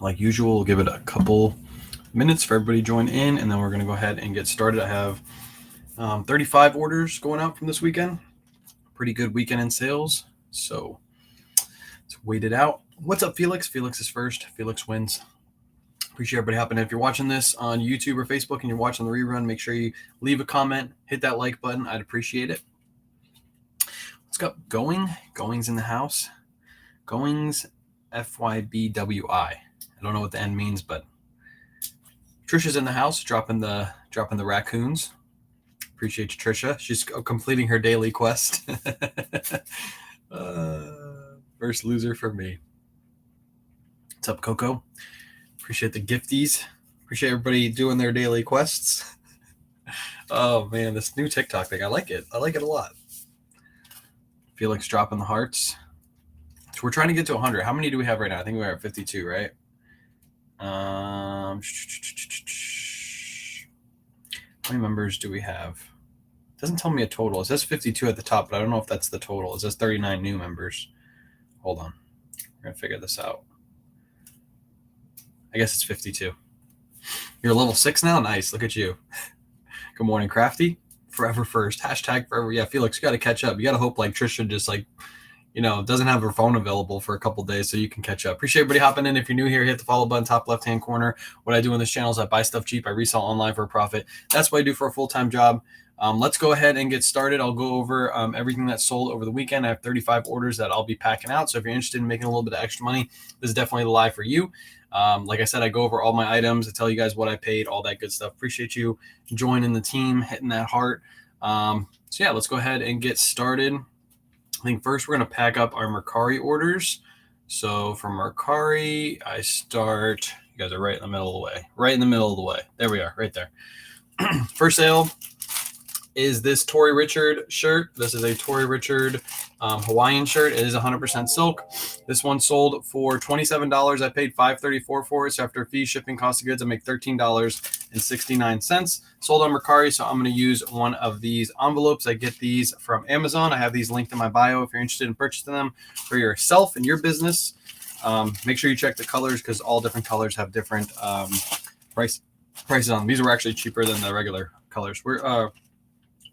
Like usual, we'll give it a couple minutes for everybody to join in, and then we're going to go ahead and get started. I have 35 orders going out from this weekend. Pretty good weekend in sales, so let's wait it out. What's up, Felix? Felix is first. Felix wins. Appreciate everybody hopping in. If you're watching this on YouTube or Facebook and you're watching the rerun, make sure you leave a comment, hit that like button. I'd appreciate it. Let's go. Going's in the house. Going's FYBWI. I don't know what the N means, but Trisha's in the house, dropping the raccoons. Appreciate you, Trisha. She's completing her daily quest. First loser for me. What's up, Coco? Appreciate the gifties. Appreciate everybody doing their daily quests. Oh man, this new TikTok thing, I like it. I like it a lot. Felix dropping the hearts. So we're trying to get to 100. How many do we have right now? I think we're at 52, right? How many members do we have? It doesn't tell me a total. It says 52 at the top, but I don't know if that's the total. It says 39 new members. Hold on. We're going to figure this out. I guess it's 52. You're level 6 now? Nice. Look at you. Good morning, Crafty. Forever first. Hashtag forever. Yeah, Felix, you got to catch up. You got to hope like Trisha just doesn't have her phone available for a couple days so you can catch up. Appreciate everybody hopping in. If you're new here, hit the follow button, top left-hand corner. What I do in this channel is I buy stuff cheap. I resell online for a profit. That's what I do for a full-time job. Let's go ahead and get started. I'll go over everything that's sold over the weekend. I have 35 orders that I'll be packing out. So if you're interested in making a little bit of extra money, this is definitely the live for you. Like I said, I go over all my items. I tell you guys what I paid, all that good stuff. Appreciate you joining the team, hitting that heart. So yeah, let's go ahead and get started. I think first we're going to pack up our Mercari orders. So for Mercari, I start, you guys are right in the middle of the way, right in the middle of the way. There we are, right there. First sale is this Tori Richard shirt. This is a Tori Richard Hawaiian shirt. It is 100% silk. This one sold for $27. I paid $5.34 for it. So after fees, shipping, cost of goods, I make $13.69. Sold on Mercari. So I'm going to use one of these envelopes. I get these from Amazon. I have these linked in my bio if you're interested in purchasing them for yourself and your business. Make sure you check the colors because all different colors have different prices on them. These were actually cheaper than the regular colors.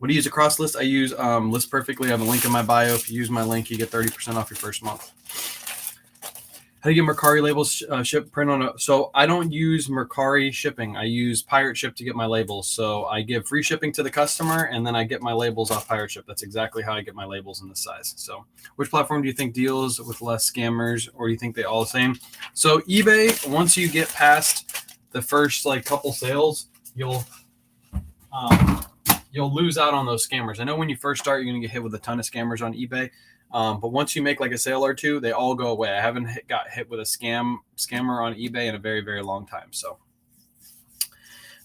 What do you use across list? I use List Perfectly. I have a link in my bio. If you use my link, you get 30% off your first month. How do you get Mercari labels shipped print on a? So I don't use Mercari shipping. I use Pirate Ship to get my labels. So I give free shipping to the customer, and then I get my labels off Pirate Ship. That's exactly how I get my labels in this size. So which platform do you think deals with less scammers, or do you think they all the same? So eBay, once you get past the first couple sales, you'll lose out on those scammers. I know when you first start, you're going to get hit with a ton of scammers on eBay. But once you make a sale or two, they all go away. I haven't got hit with a scammer on eBay in a very, very long time. So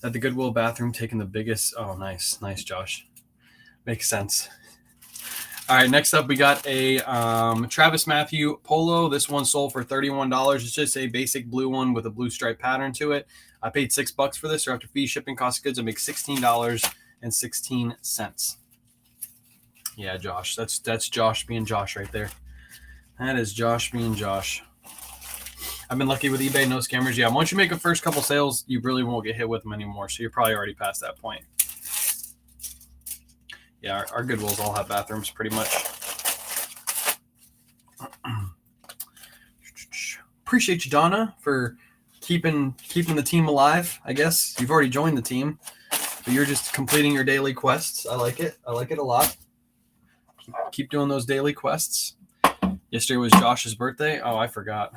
at the Goodwill bathroom, taking the biggest. Oh, nice. Nice, Josh. Makes sense. All right, next up, we got a Travis Matthew polo. This one sold for $31. It's just a basic blue one with a blue stripe pattern to it. I paid $6 for this. So after fees, shipping, cost of goods, I make $16.16. Yeah, Josh. That's Josh being Josh right there. That is Josh being Josh. I've been lucky with eBay, no scammers. Yeah, once you make a first couple sales, you really won't get hit with them anymore. So you're probably already past that point. Yeah, our Goodwills all have bathrooms pretty much. Appreciate you, Donna, for keeping the team alive. I guess you've already joined the team, but you're just completing your daily quests. I like it. I like it a lot. Keep doing those daily quests. Yesterday was Josh's birthday. Oh, I forgot.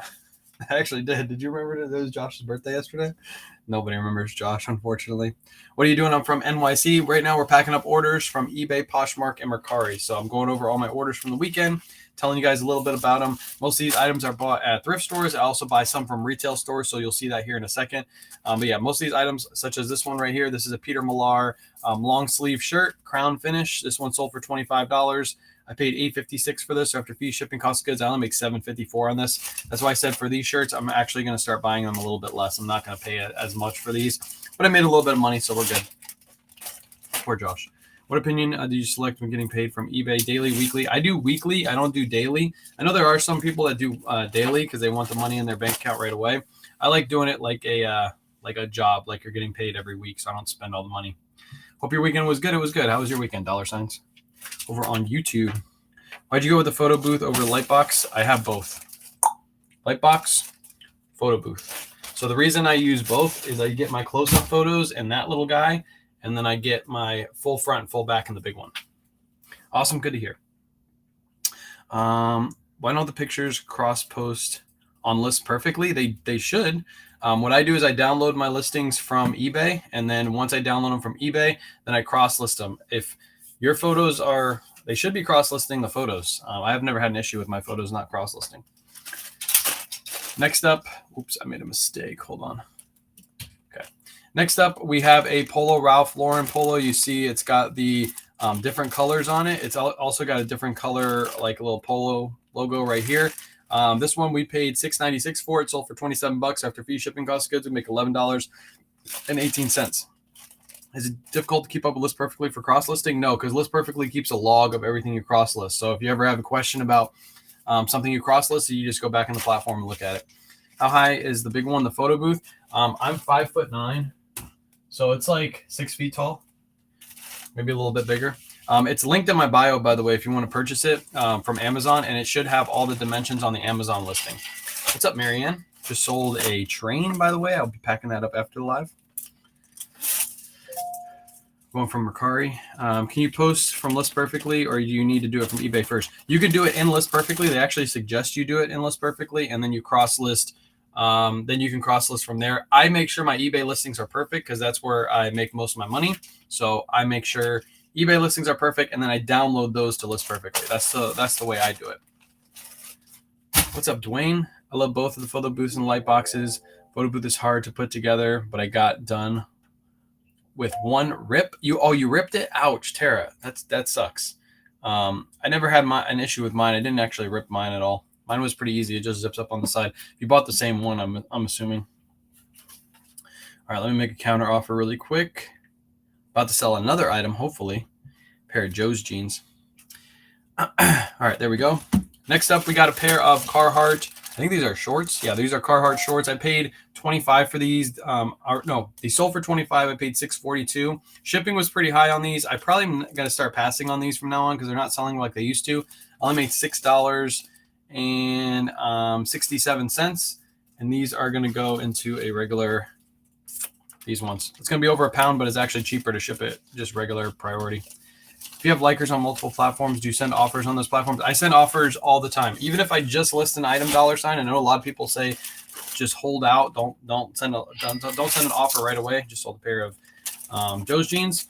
I actually did. Did you remember that it was Josh's birthday yesterday? Nobody remembers Josh, unfortunately. What are you doing? I'm from NYC. Right now, we're packing up orders from eBay, Poshmark, and Mercari. So I'm going over all my orders from the weekend, telling you guys a little bit about them. Most of these items are bought at thrift stores. I also buy some from retail stores, so you'll see that here in a second. But yeah, most of these items, such as this one right here, this is a Peter Millar long sleeve shirt, crown finish. This one sold for $25. I paid $8.56 for this. So after fees, shipping, cost of goods, I only make $7.54 on this. That's why I said for these shirts, I'm actually going to start buying them a little bit less. I'm not going to pay as much for these, but I made a little bit of money, so we're good. Poor Josh. What opinion do you select when getting paid from eBay? Daily, weekly? I do weekly. I don't do daily. I know there are some people that do daily because they want the money in their bank account right away. I like doing it like a job, like you're getting paid every week, so I don't spend all the money. Hope your weekend was good. It was good. How was your weekend? $ signs over on YouTube. Why'd you go with the photo booth over Lightbox? I have both. Lightbox, photo booth. So the reason I use both is I get my close-up photos in that little guy, and then I get my full front and full back in the big one. Awesome. Good to hear. Why don't the pictures cross-post on lists perfectly? They should. What I do is I download my listings from eBay, and then once I download them from eBay, then I cross-list them. If your photos are, they should be cross-listing the photos. I have never had an issue with my photos not cross-listing. Next up, oops, I made a mistake. Hold on. Okay. Next up, we have a Polo, Ralph Lauren Polo. You see it's got the different colors on it. It's also got a different color, like a little Polo logo right here. This one we paid $6.96 for. It sold for $27 after fee, shipping cost of goods. We make $11.18. Is it difficult to keep up with List Perfectly for cross-listing? No, because List Perfectly keeps a log of everything you cross-list. So if you ever have a question about something you cross-list, you just go back in the platform and look at it. How high is the big one, the photo booth? I'm 5'9", so it's like 6 feet tall, maybe a little bit bigger. It's linked in my bio, by the way, if you want to purchase it from Amazon, and it should have all the dimensions on the Amazon listing. What's up, Marianne? Just sold a train, by the way. I'll be packing that up after the live. Going from Mercari. Can you post from List Perfectly, or do you need to do it from eBay first? You can do it in List Perfectly. They actually suggest you do it in List Perfectly, and then you cross-list. Then you can cross-list from there. I make sure my eBay listings are perfect because that's where I make most of my money. So I make sure eBay listings are perfect, and then I download those to List Perfectly. That's the way I do it. What's up, Dwayne? I love both of the photo booths and light boxes. Photo booth is hard to put together, but I got done with one rip. You ripped it? Ouch, Tara. That sucks. I never had an issue with mine. I didn't actually rip mine at all. Mine was pretty easy. It just zips up on the side. You bought the same one, I'm assuming. All right, let me make a counter offer really quick. About to sell another item, hopefully. A pair of Joe's jeans. All right, there we go. Next up, we got a pair of Carhartt. I think these are shorts. Yeah, these are Carhartt shorts. I paid $25 for these. No, they sold for $25. I paid $6.42. Shipping was pretty high on these. I probably am going to start passing on these from now on because they're not selling like they used to. I only made $6.67. And these are going to go into a regular, these ones. It's going to be over £1, but it's actually cheaper to ship it, just regular priority. If you have likers on multiple platforms, do you send offers on those platforms? I send offers all the time. Even if I just list an item $, I know a lot of people say just hold out. Don't send an offer right away. Just sold a pair of Joe's jeans.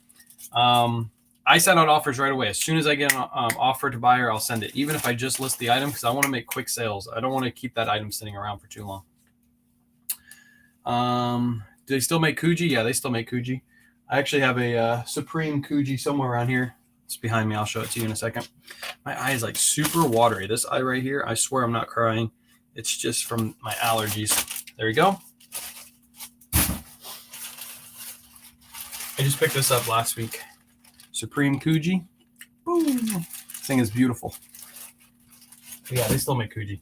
I send out offers right away. As soon as I get an offer to buyer, I'll send it. Even if I just list the item, because I want to make quick sales. I don't want to keep that item sitting around for too long. Do they still make Kuji? Yeah, they still make Kuji. I actually have a Supreme Kuji somewhere around here. It's behind me. I'll show it to you in a second. My eye is like super watery. This eye right here, I swear I'm not crying. It's just from my allergies. There we go. I just picked this up last week. Supreme Kuji. Boom. This thing is beautiful. But yeah, they still make Kuji.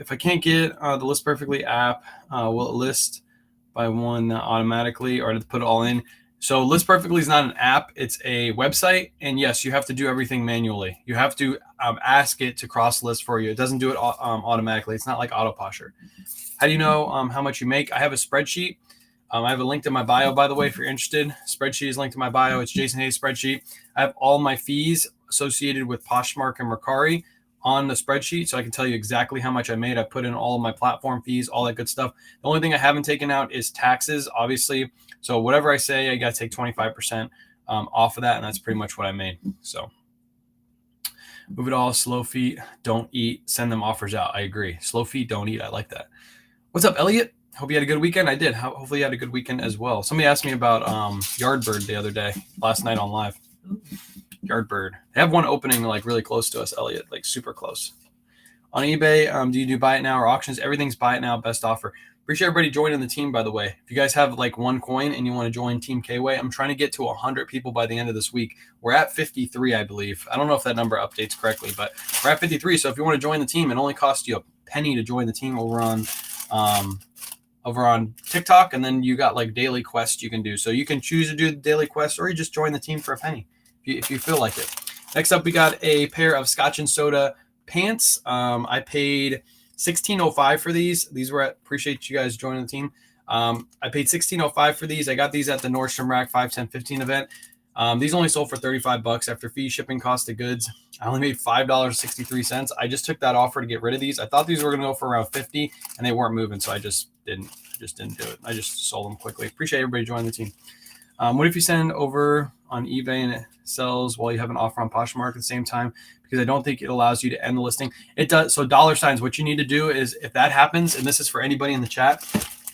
If I can't get the List Perfectly app, will it list by one automatically, or to put it all in? So List Perfectly is not an app, it's a website, and yes, you have to do everything manually. You have to ask it to cross list for you. It doesn't do it automatically. It's not like Autoposher. How do you know how much you make? I have a spreadsheet. I have a link to my bio, by the way, if you're interested. Spreadsheet is linked to my bio. It's Jason Hayes spreadsheet. I have all my fees associated with Poshmark and Mercari on the spreadsheet, so I can tell you exactly how much I made. I put in all of my platform fees, all that good stuff. The only thing I haven't taken out is taxes, obviously. So whatever I say, I got to take 25% off of that, and that's pretty much what I made. So move it all. Slow feet, don't eat. Send them offers out. I agree. Slow feet, don't eat. I like that. What's up, Elliot? Hope you had a good weekend. I did. Hopefully you had a good weekend as well. Somebody asked me about Yardbird the other day, last night on live. Yardbird. They have one opening like really close to us, Elliot, like super close. On eBay, do you do buy it now or auctions? Everything's buy it now, best offer. Appreciate everybody joining the team, by the way. If you guys have like one coin and you want to join Team K-Way, I'm trying to get to 100 people by the end of this week. We're at 53, I believe. I don't know if that number updates correctly, but we're at 53. So if you want to join the team, it only costs you a penny to join the team over on TikTok, and then you got like daily quests you can do. So you can choose to do the daily quest, or you just join the team for a penny if you feel like it. Next up, we got a pair of Scotch and Soda pants. I paid $16.05 for these. These were appreciate you guys joining the team. I paid $16.05 for these. I got these at the Nordstrom Rack 5, 10, 15 event. These only sold for $35 after fee, shipping, cost of goods. I only made $5.63. I just took that offer to get rid of these. I thought these were going to go for around 50, and they weren't moving, so I just didn't do it. I just sold them quickly. Appreciate everybody joining the team. What if you send over on eBay and it sells while you have an offer on Poshmark at the same time? Because I don't think it allows you to end the listing. It does. So $signs, what you need to do is, if that happens, and this is for anybody in the chat,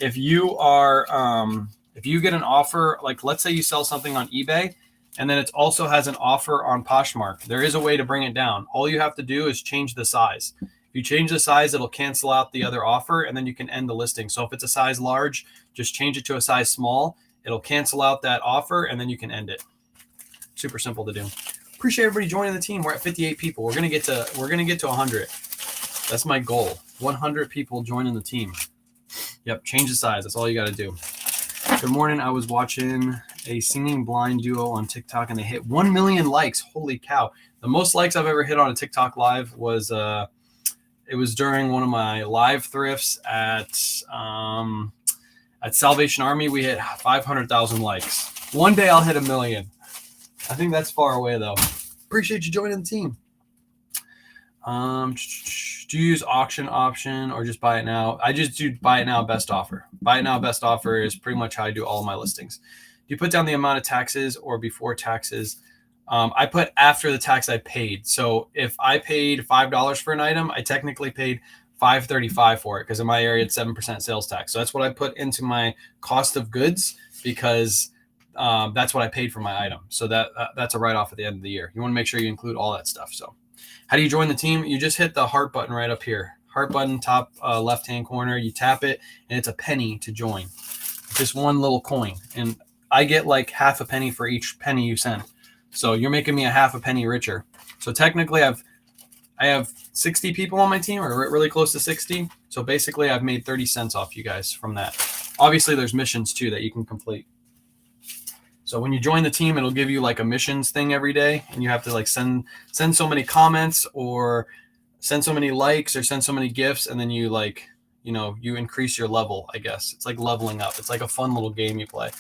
if you get an offer, like let's say you sell something on eBay and then it also has an offer on Poshmark, there is a way to bring it down. All you have to do is change the size. If you change the size, it'll cancel out the other offer and then you can end the listing. So if it's a size large, just change it to a size small. It'll cancel out that offer and then you can end it. Super simple to do. Appreciate everybody joining the team. We're at 58 people. We're gonna get to 100. That's my goal. 100 people joining the team. Yep, change the size. That's all you got to do. Good morning. I was watching a singing blind duo on TikTok and they hit 1 million likes. Holy cow! The most likes I've ever hit on a TikTok live was it was during one of my live thrifts at Salvation Army. We hit 500,000 likes. One day I'll hit 1 million. I think that's far away though. Appreciate you joining the team. Do you use auction option or just buy it now? I just do buy it now, best offer. Buy it now, best offer is pretty much how I do all of my listings. Do you put down the amount of taxes or before taxes? I put after the tax I paid. So if I paid $5 for an item, I technically paid $5.35 for it because in my area it's 7% sales tax. So that's what I put into my cost of goods because that's what I paid for my item. So that's a write-off at the end of the year. You want to make sure you include all that stuff. So how do you join the team? You just hit the heart button right up here. Heart button, top left-hand corner. You tap it, and it's a penny to join. Just one little coin. And I get like half a penny for each penny you send. So you're making me a half a penny richer. So technically I have 60 people on my team, or really close to 60. So basically I've made 30 cents off you guys from that. Obviously there's missions too that you can complete. So when you join the team, it'll give you like a missions thing every day, and you have to like send so many comments or send so many likes or send so many gifts, and then you like, you increase your level, I guess. It's like leveling up. It's like a fun little game you play.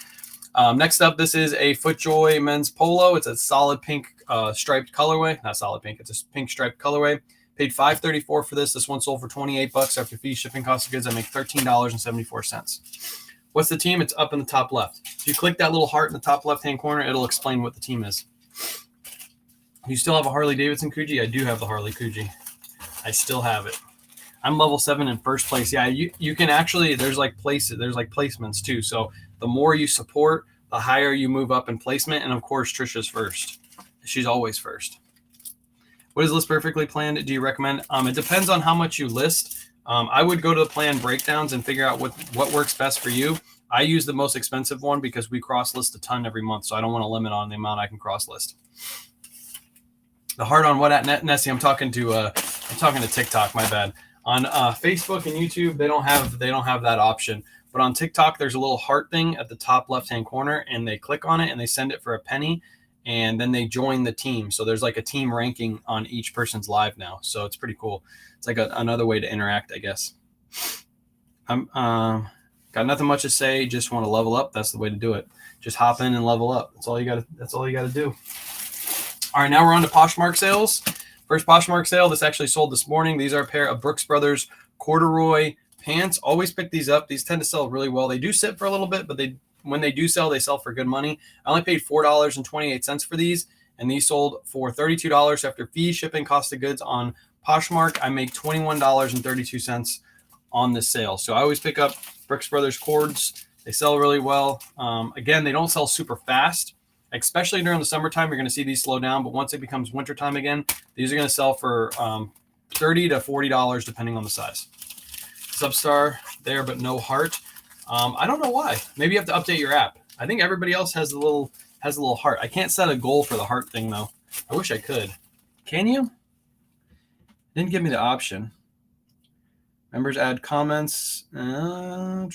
Next up, this is a FootJoy men's polo. It's a solid pink striped colorway. Not solid pink. It's a pink striped colorway. Paid $5.34 for this. This one sold for $28 after fee, shipping, cost of goods. I make $13.74. What's the team? It's up in the top left. If you click that little heart in the top left-hand corner, it'll explain what the team is. You still have a Harley Davidson Coogee? I do have the Harley Coogee. I still have it. I'm level 7 in first place. Yeah, you can actually, there's like placements too. So the more you support, the higher you move up in placement. And of course, Trisha's first. She's always first. What is list perfectly planned? Do you recommend? It depends on how much you list. I would go to the plan breakdowns and figure out what works best for you. I use the most expensive one because we cross list a ton every month, so I don't want to limit on the amount I can cross list. The heart on what at Nessie? I'm talking to TikTok. My bad. On Facebook and YouTube, they don't have that option. But on TikTok, there's a little heart thing at the top left-hand corner, and they click on it and they send it for a penny, and then they join the team. So there's like a team ranking on each person's live now. So it's pretty cool. It's like another way to interact, I guess. I'm got nothing much to say. Just want to level up. That's the way to do it. Just hop in and level up. That's all you got to do. All right, now we're on to Poshmark sales. First Poshmark sale. This actually sold this morning. These are a pair of Brooks Brothers corduroy pants. Always pick these up. These tend to sell really well. They do sit for a little bit, but when they do sell, they sell for good money. I only paid $4.28 for these, and these sold for $32 after fees, shipping, cost of goods on Poshmark. I make $21.32 on this sale. So I always pick up Brooks Brothers cords. They sell really well. Again, they don't sell super fast, especially during the summertime. You're going to see these slow down, but once it becomes wintertime again, these are going to sell for $30 to $40 depending on the size. Substar there, but no heart. I don't know why. Maybe you have to update your app. I think everybody else has a little heart. I can't set a goal for the heart thing though. I wish I could. Can you? Didn't give me the option. Members add comments. Let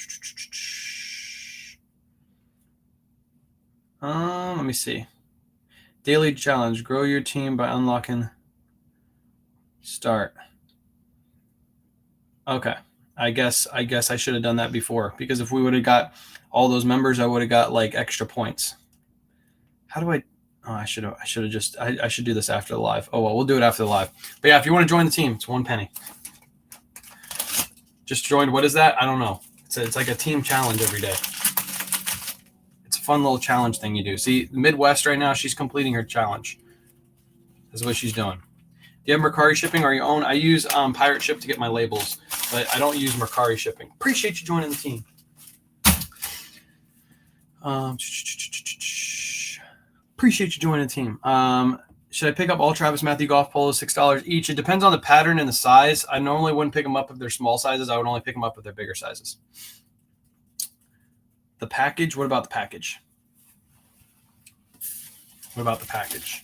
me see. Daily challenge. Grow your team by unlocking. Start. Okay. I guess I should have done that before, because if we would have got all those members, I would have got like extra points. How do I? Oh, I should do this after the live. Oh well, we'll do it after the live. But yeah, if you want to join the team, it's 1 penny. Just joined. What is that? I don't know. It's like a team challenge every day. It's a fun little challenge thing you do. See, the Midwest right now, she's completing her challenge. That's what she's doing. Do you have Mercari shipping or your own? I use Pirate Ship to get my labels, but I don't use Mercari shipping. Appreciate you joining the team. Appreciate you joining the team. Should I pick up all Travis Matthew golf polos, $6 each? It depends on the pattern and the size. I normally wouldn't pick them up if they're small sizes. I would only pick them up if they're bigger sizes. The package. What about the package? What about the package?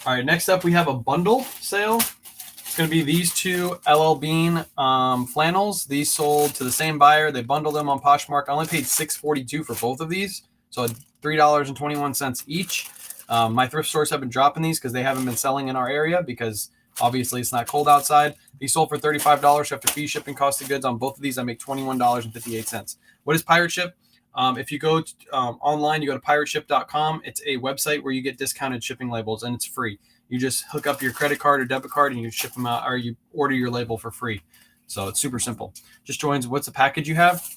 All right, next up we have a bundle sale. It's going to be these two LL Bean flannels. These sold to the same buyer. They bundled them on Poshmark. I only paid $6.42 for both of these, so $3.21 each. My thrift stores have been dropping these because they haven't been selling in our area because obviously it's not cold outside. These sold for $35 after fee, shipping, cost of goods. On both of these, I make $21.58. What is Pirate Ship? If you go online, you go to pirateship.com. It's a website where you get discounted shipping labels, and it's free. You just hook up your credit card or debit card, and you ship them out, or you order your label for free. So it's super simple. Just joins. What's the package you have?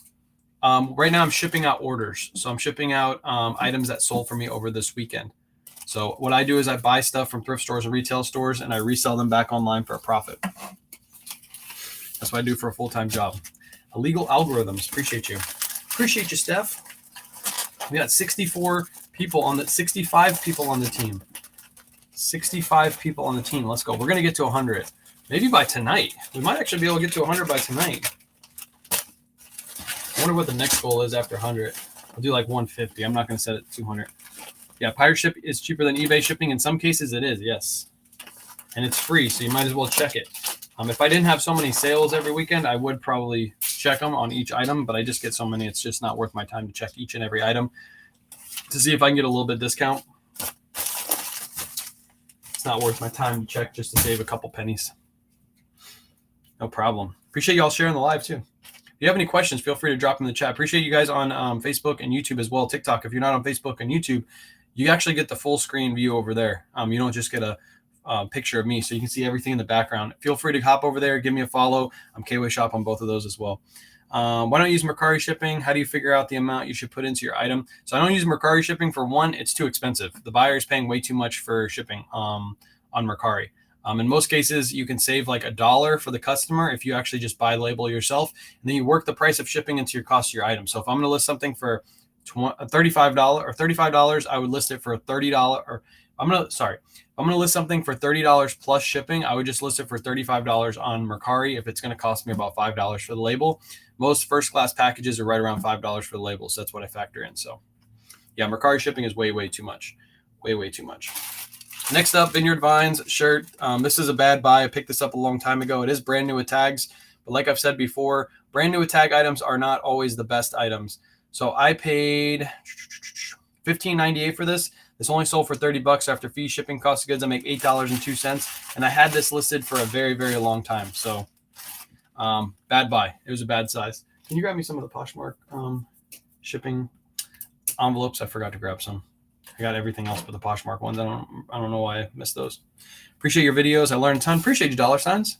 Right now, I'm shipping out orders. So I'm shipping out items that sold for me over this weekend. So what I do is I buy stuff from thrift stores and retail stores, and I resell them back online for a profit. That's what I do for a full-time job. Illegal algorithms. Appreciate you. Appreciate you, Steph. We got 65 people on the team. 65 people on the team. Let's go. We're going to get to 100. Maybe by tonight. We might actually be able to get to 100 by tonight. I wonder what the next goal is after 100. I'll do like 150. I'm not going to set it at 200. Yeah, Pirate Ship is cheaper than eBay shipping. In some cases, it is, yes. And it's free, so you might as well check it. If I didn't have so many sales every weekend, I would probably check them on each item, but I just get so many, it's just not worth my time to check each and every item to see if I can get a little bit discount. It's not worth my time to check just to save a couple pennies. No problem. Appreciate y'all sharing the live too. If you have any questions, feel free to drop them in the chat. Appreciate you guys on Facebook and YouTube as well. TikTok, if you're not on Facebook and YouTube, you actually get the full screen view over there. You don't just get a picture of me, so you can see everything in the background. Feel free to hop over there, give me a follow. I'm KW Shop on both of those as well. Why don't you use Mercari shipping? How do you figure out the amount you should put into your item? So I don't use Mercari shipping. For one, it's too expensive. The buyer is paying way too much for shipping on Mercari. In most cases, you can save like $1 for the customer if you actually just buy label yourself, and then you work the price of shipping into your cost of your item. So if I'm going to list something for $35, I would list it for $30. Or I'm going to list something for $30 plus shipping. I would just list it for $35 on Mercari if it's going to cost me about $5 for the label. Most first-class packages are right around $5 for the label, so that's what I factor in. So, yeah, Mercari shipping is way, way too much. Way, way too much. Next up, Vineyard Vines shirt. This is a bad buy. I picked this up a long time ago. It is brand new with tags, but like I've said before, brand new with tag items are not always the best items. So I paid $15.98 for this. This only sold for $30 after fee, shipping, cost of goods. I make $8.02, and I had this listed for a very, very long time. So bad buy. It was a bad size. Can you grab me some of the Poshmark shipping envelopes? I forgot to grab some. I got everything else but the Poshmark ones. I don't know why I missed those. Appreciate your videos. I learned a ton. Appreciate you, dollar signs.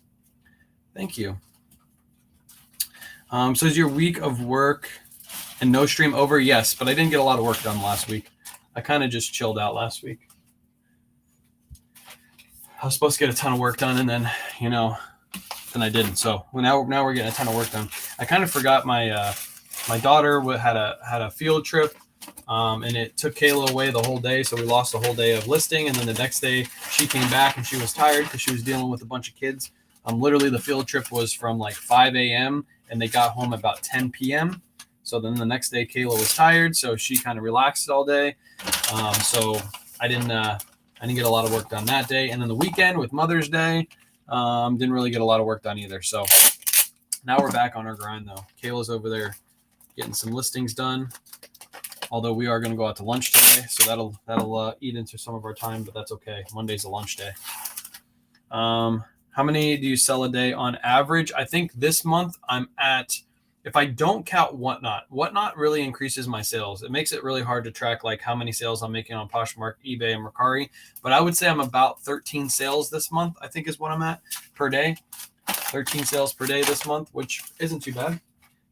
Thank you. So is your week of work and no stream over? Yes, but I didn't get a lot of work done last week. I kind of just chilled out last week. I was supposed to get a ton of work done, and then, then I didn't. So now we're getting a ton of work done. I kind of forgot my daughter had a field trip, and it took Kayla away the whole day, so we lost the whole day of listing. And then the next day she came back and she was tired because she was dealing with a bunch of kids Literally the field trip was from like 5 a.m. and they got home about 10 p.m. So then the next day Kayla was tired, so she kind of relaxed all day. So I didn't get a lot of work done that day. And then the weekend with Mother's Day, didn't really get a lot of work done either. So now we're back on our grind though. Kayla's over there getting some listings done. Although we are going to go out to lunch today, so that'll eat into some of our time, but that's okay. Monday's a lunch day. How many do you sell a day on average? I think this month I'm at, if I don't count Whatnot really increases my sales. It makes it really hard to track like how many sales I'm making on Poshmark, eBay, and Mercari. But I would say I'm about 13 sales this month, I think is what I'm at per day. 13 sales per day this month, which isn't too bad.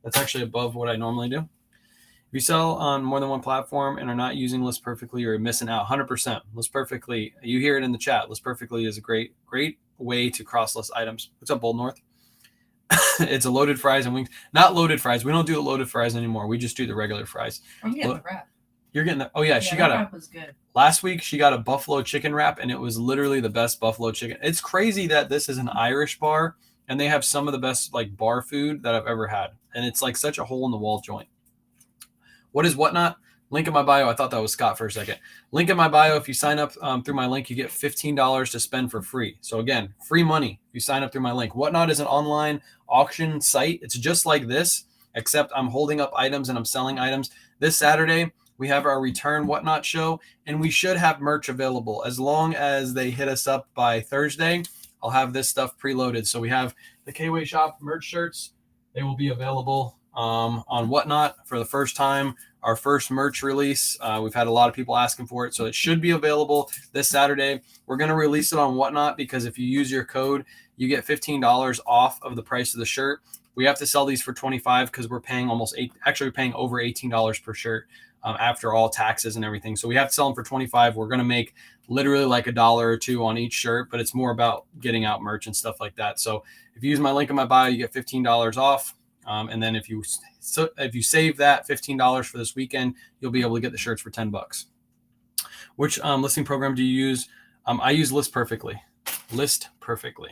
That's actually above what I normally do. If you sell on more than one platform and are not using List Perfectly, you're missing out. 100%. List Perfectly, you hear it in the chat. List Perfectly is a great way to cross-list items. What's up, Bold North? It's a loaded fries and wings. Not loaded fries. We don't do the loaded fries anymore. We just do the regular fries. I'm getting the wrap. You're getting the, oh yeah, she got wrap was good. Last week she got a buffalo chicken wrap and it was literally the best buffalo chicken. It's crazy that this is an Irish bar and they have some of the best like bar food that I've ever had. And it's like such a hole in the wall joint. What is Whatnot? Link in my bio. I thought that was Scott for a second. Link in my bio. If you sign up through my link, you get $15 to spend for free. So again, free money if you sign up through my link. Whatnot is an online auction site. It's just like this, except I'm holding up items and I'm selling items. This Saturday, we have our Return Whatnot show, and we should have merch available. As long as they hit us up by Thursday, I'll have this stuff preloaded. So we have the K-Way Shop merch shirts. They will be available on Whatnot for the first time. Our first merch release. We've had a lot of people asking for it, so it should be available this Saturday. We're going to release it on Whatnot because if you use your code, you get $15 off of the price of the shirt. We have to sell these for $25 because we're paying we're paying over $18 per shirt after all taxes and everything. So we have to sell them for $25. We're going to make literally like $1 or $2 on each shirt, but it's more about getting out merch and stuff like that. So if you use my link in my bio, you get $15 off. And then if you save that $15 for this weekend, you'll be able to get the shirts for $10. Which listing program do you use? I use List Perfectly. List Perfectly.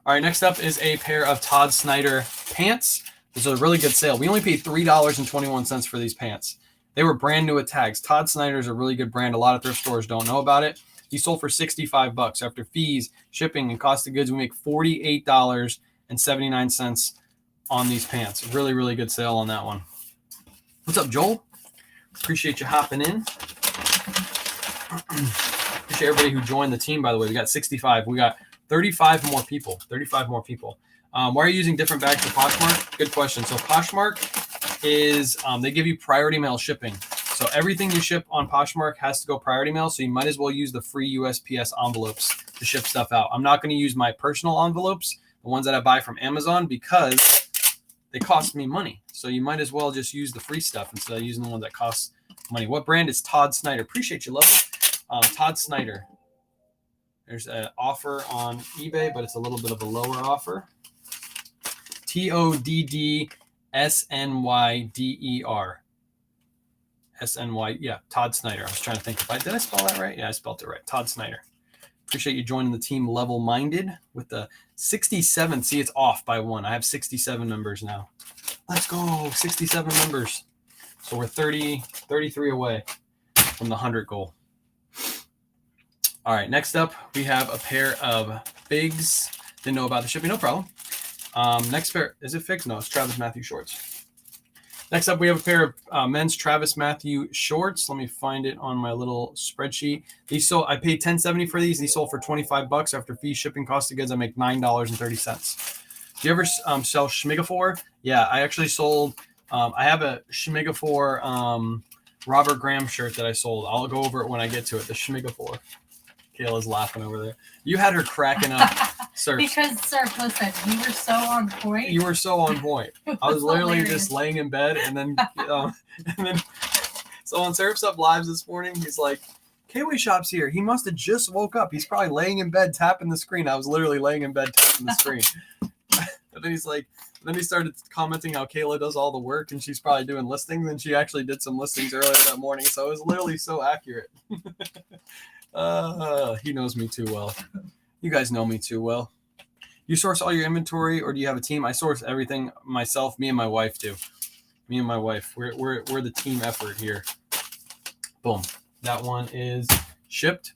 All right, next up is a pair of Todd Snyder pants. This is a really good sale. We only paid $3.21 for these pants. They were brand new with tags. Todd Snyder is a really good brand. A lot of thrift stores don't know about it. He sold for $65 after fees, shipping, and cost of goods. We make $48.79 on these pants. Really, really good sale on that one. What's up, Joel? Appreciate you hopping in. Appreciate everybody who joined the team, by the way. We got 65. We got 35 more people. 35 more people. Why are you using different bags for Poshmark? Good question. So Poshmark is, they give you priority mail shipping. So everything you ship on Poshmark has to go priority mail. So you might as well use the free USPS envelopes to ship stuff out. I'm not going to use my personal envelopes, the ones that I buy from Amazon, because they cost me money. So you might as well just use the free stuff instead of using the one that costs money. What brand is Todd Snyder? Appreciate you, love. Todd Snyder. There's an offer on eBay, but it's a little bit of a lower offer. TODDSNYDER. SNY. Yeah, Todd Snyder. I was trying to think did I spell that right? Yeah, I spelled it right. Todd Snyder. Appreciate you joining the team Level Minded with the 67. See, it's off by one. I have 67 members now. Let's go. 67 members. So we're 33 away from the 100 goal. All right, next up, we have a pair of Figs. Didn't know about the shipping. No problem. Next pair. Is it Figs? No, it's Travis Matthew shorts. Next up, we have a pair of men's Travis Matthew shorts. Let me find it on my little spreadsheet. These sold. I paid $10.70 for these. These sold for $25 after fee, shipping, cost of goods. I make $9.30. Do you ever sell Schmigafor? Yeah, I actually sold. I have a Schmigafor Robert Graham shirt that I sold. I'll go over it when I get to it. The Schmigafor. Kayla's laughing over there. You had her cracking up, Surf. Because, Surf, listen, you were so on point. You were so on point. I was literally just laying in bed, and then so on Surf's Up Lives this morning, he's like, K-Way Shop's here. He must have just woke up. He's probably laying in bed tapping the screen. I was literally laying in bed tapping the screen. And then he's like, then he started commenting how Kayla does all the work, and she's probably doing listings, and she actually did some listings earlier that morning. So it was literally so accurate. He knows me too well. You guys know me too well. You source all your inventory, or do you have a team? I source everything myself. Me and my wife do. Me and my wife. We're the team effort here. Boom. That one is shipped.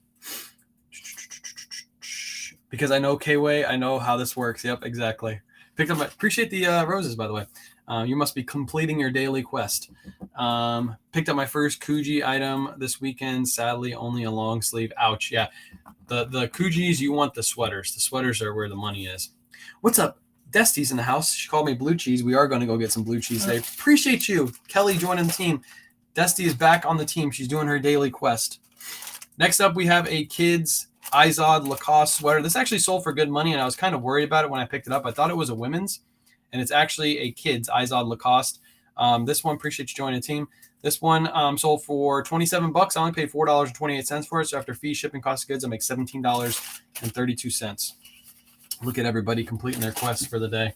Because I know K-Way, I know how this works. Yep, exactly. Picked up. Appreciate the roses, by the way. You must be completing your daily quest. Picked up my first Coogee item this weekend. Sadly, only a long sleeve. Ouch. Yeah. The Coogees, you want the sweaters. The sweaters are where the money is. What's up? Desty's in the house. She called me blue cheese. We are going to go get some blue cheese today. Appreciate you. Kelly joining the team. Desty is back on the team. She's doing her daily quest. Next up, we have a kids Izod Lacoste sweater. This actually sold for good money, and I was kind of worried about it when I picked it up. I thought it was a women's, and it's actually a kids Izod Lacoste. This one, appreciate you joining the team. This one sold for $27. I only paid $4.28 for it. So after fees, shipping, cost of goods, I make $17.32. Look at everybody completing their quest for the day.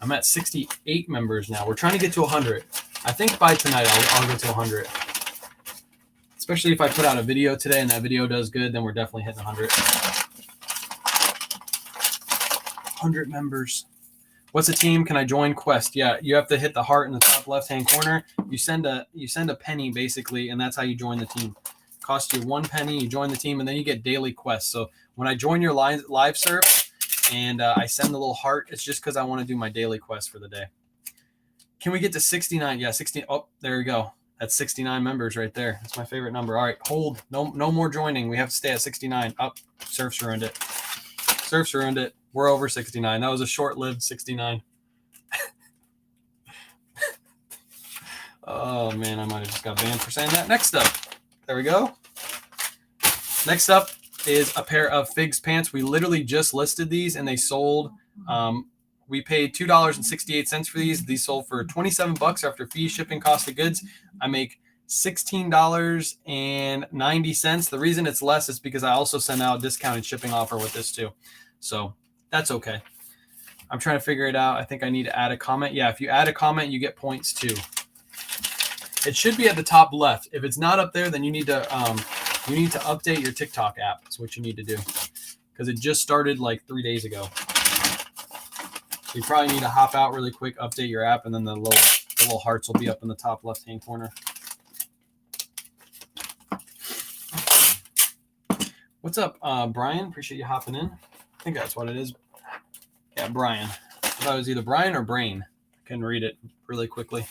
I'm at 68 members now. We're trying to get to 100. I think by tonight I'll get to 100. Especially if I put out a video today and that video does good, then we're definitely hitting 100. 100 members. What's a team? Can I join quest? Yeah, you have to hit the heart in the top left-hand corner. You send a penny basically, and that's how you join the team. Cost you 1 penny. You join the team, and then you get daily quests. So when I join your live serve and I send the little heart, it's just because I want to do my daily quest for the day. Can we get to 69? Yeah, 16. Oh, there we go. That's 69 members right there. That's my favorite number. All right, hold. No more joining. We have to stay at 69. Oh, Surf's ruined it. Surf's ruined it. We're over 69. That was a short-lived 69. Oh, man, I might have just got banned for saying that. Next up, there we go. Next up is a pair of Figs pants. We literally just listed these, and they sold. We paid $2.68 for these. These sold for $27 after fees, shipping, cost of goods. I make $16.90. The reason it's less is because I also send out a discounted shipping offer with this too. So that's okay. I'm trying to figure it out. I think I need to add a comment. Yeah, if you add a comment, you get points too. It should be at the top left. If it's not up there, then you need to update your TikTok app. That's what you need to do, because it just started like 3 days ago. So you probably need to hop out really quick, update your app, and then the little hearts will be up in the top left-hand corner. What's up, Brian? Appreciate you hopping in. I think that's what it is. Yeah, Brian. I thought it was either Brian or Brain. I can read it really quickly.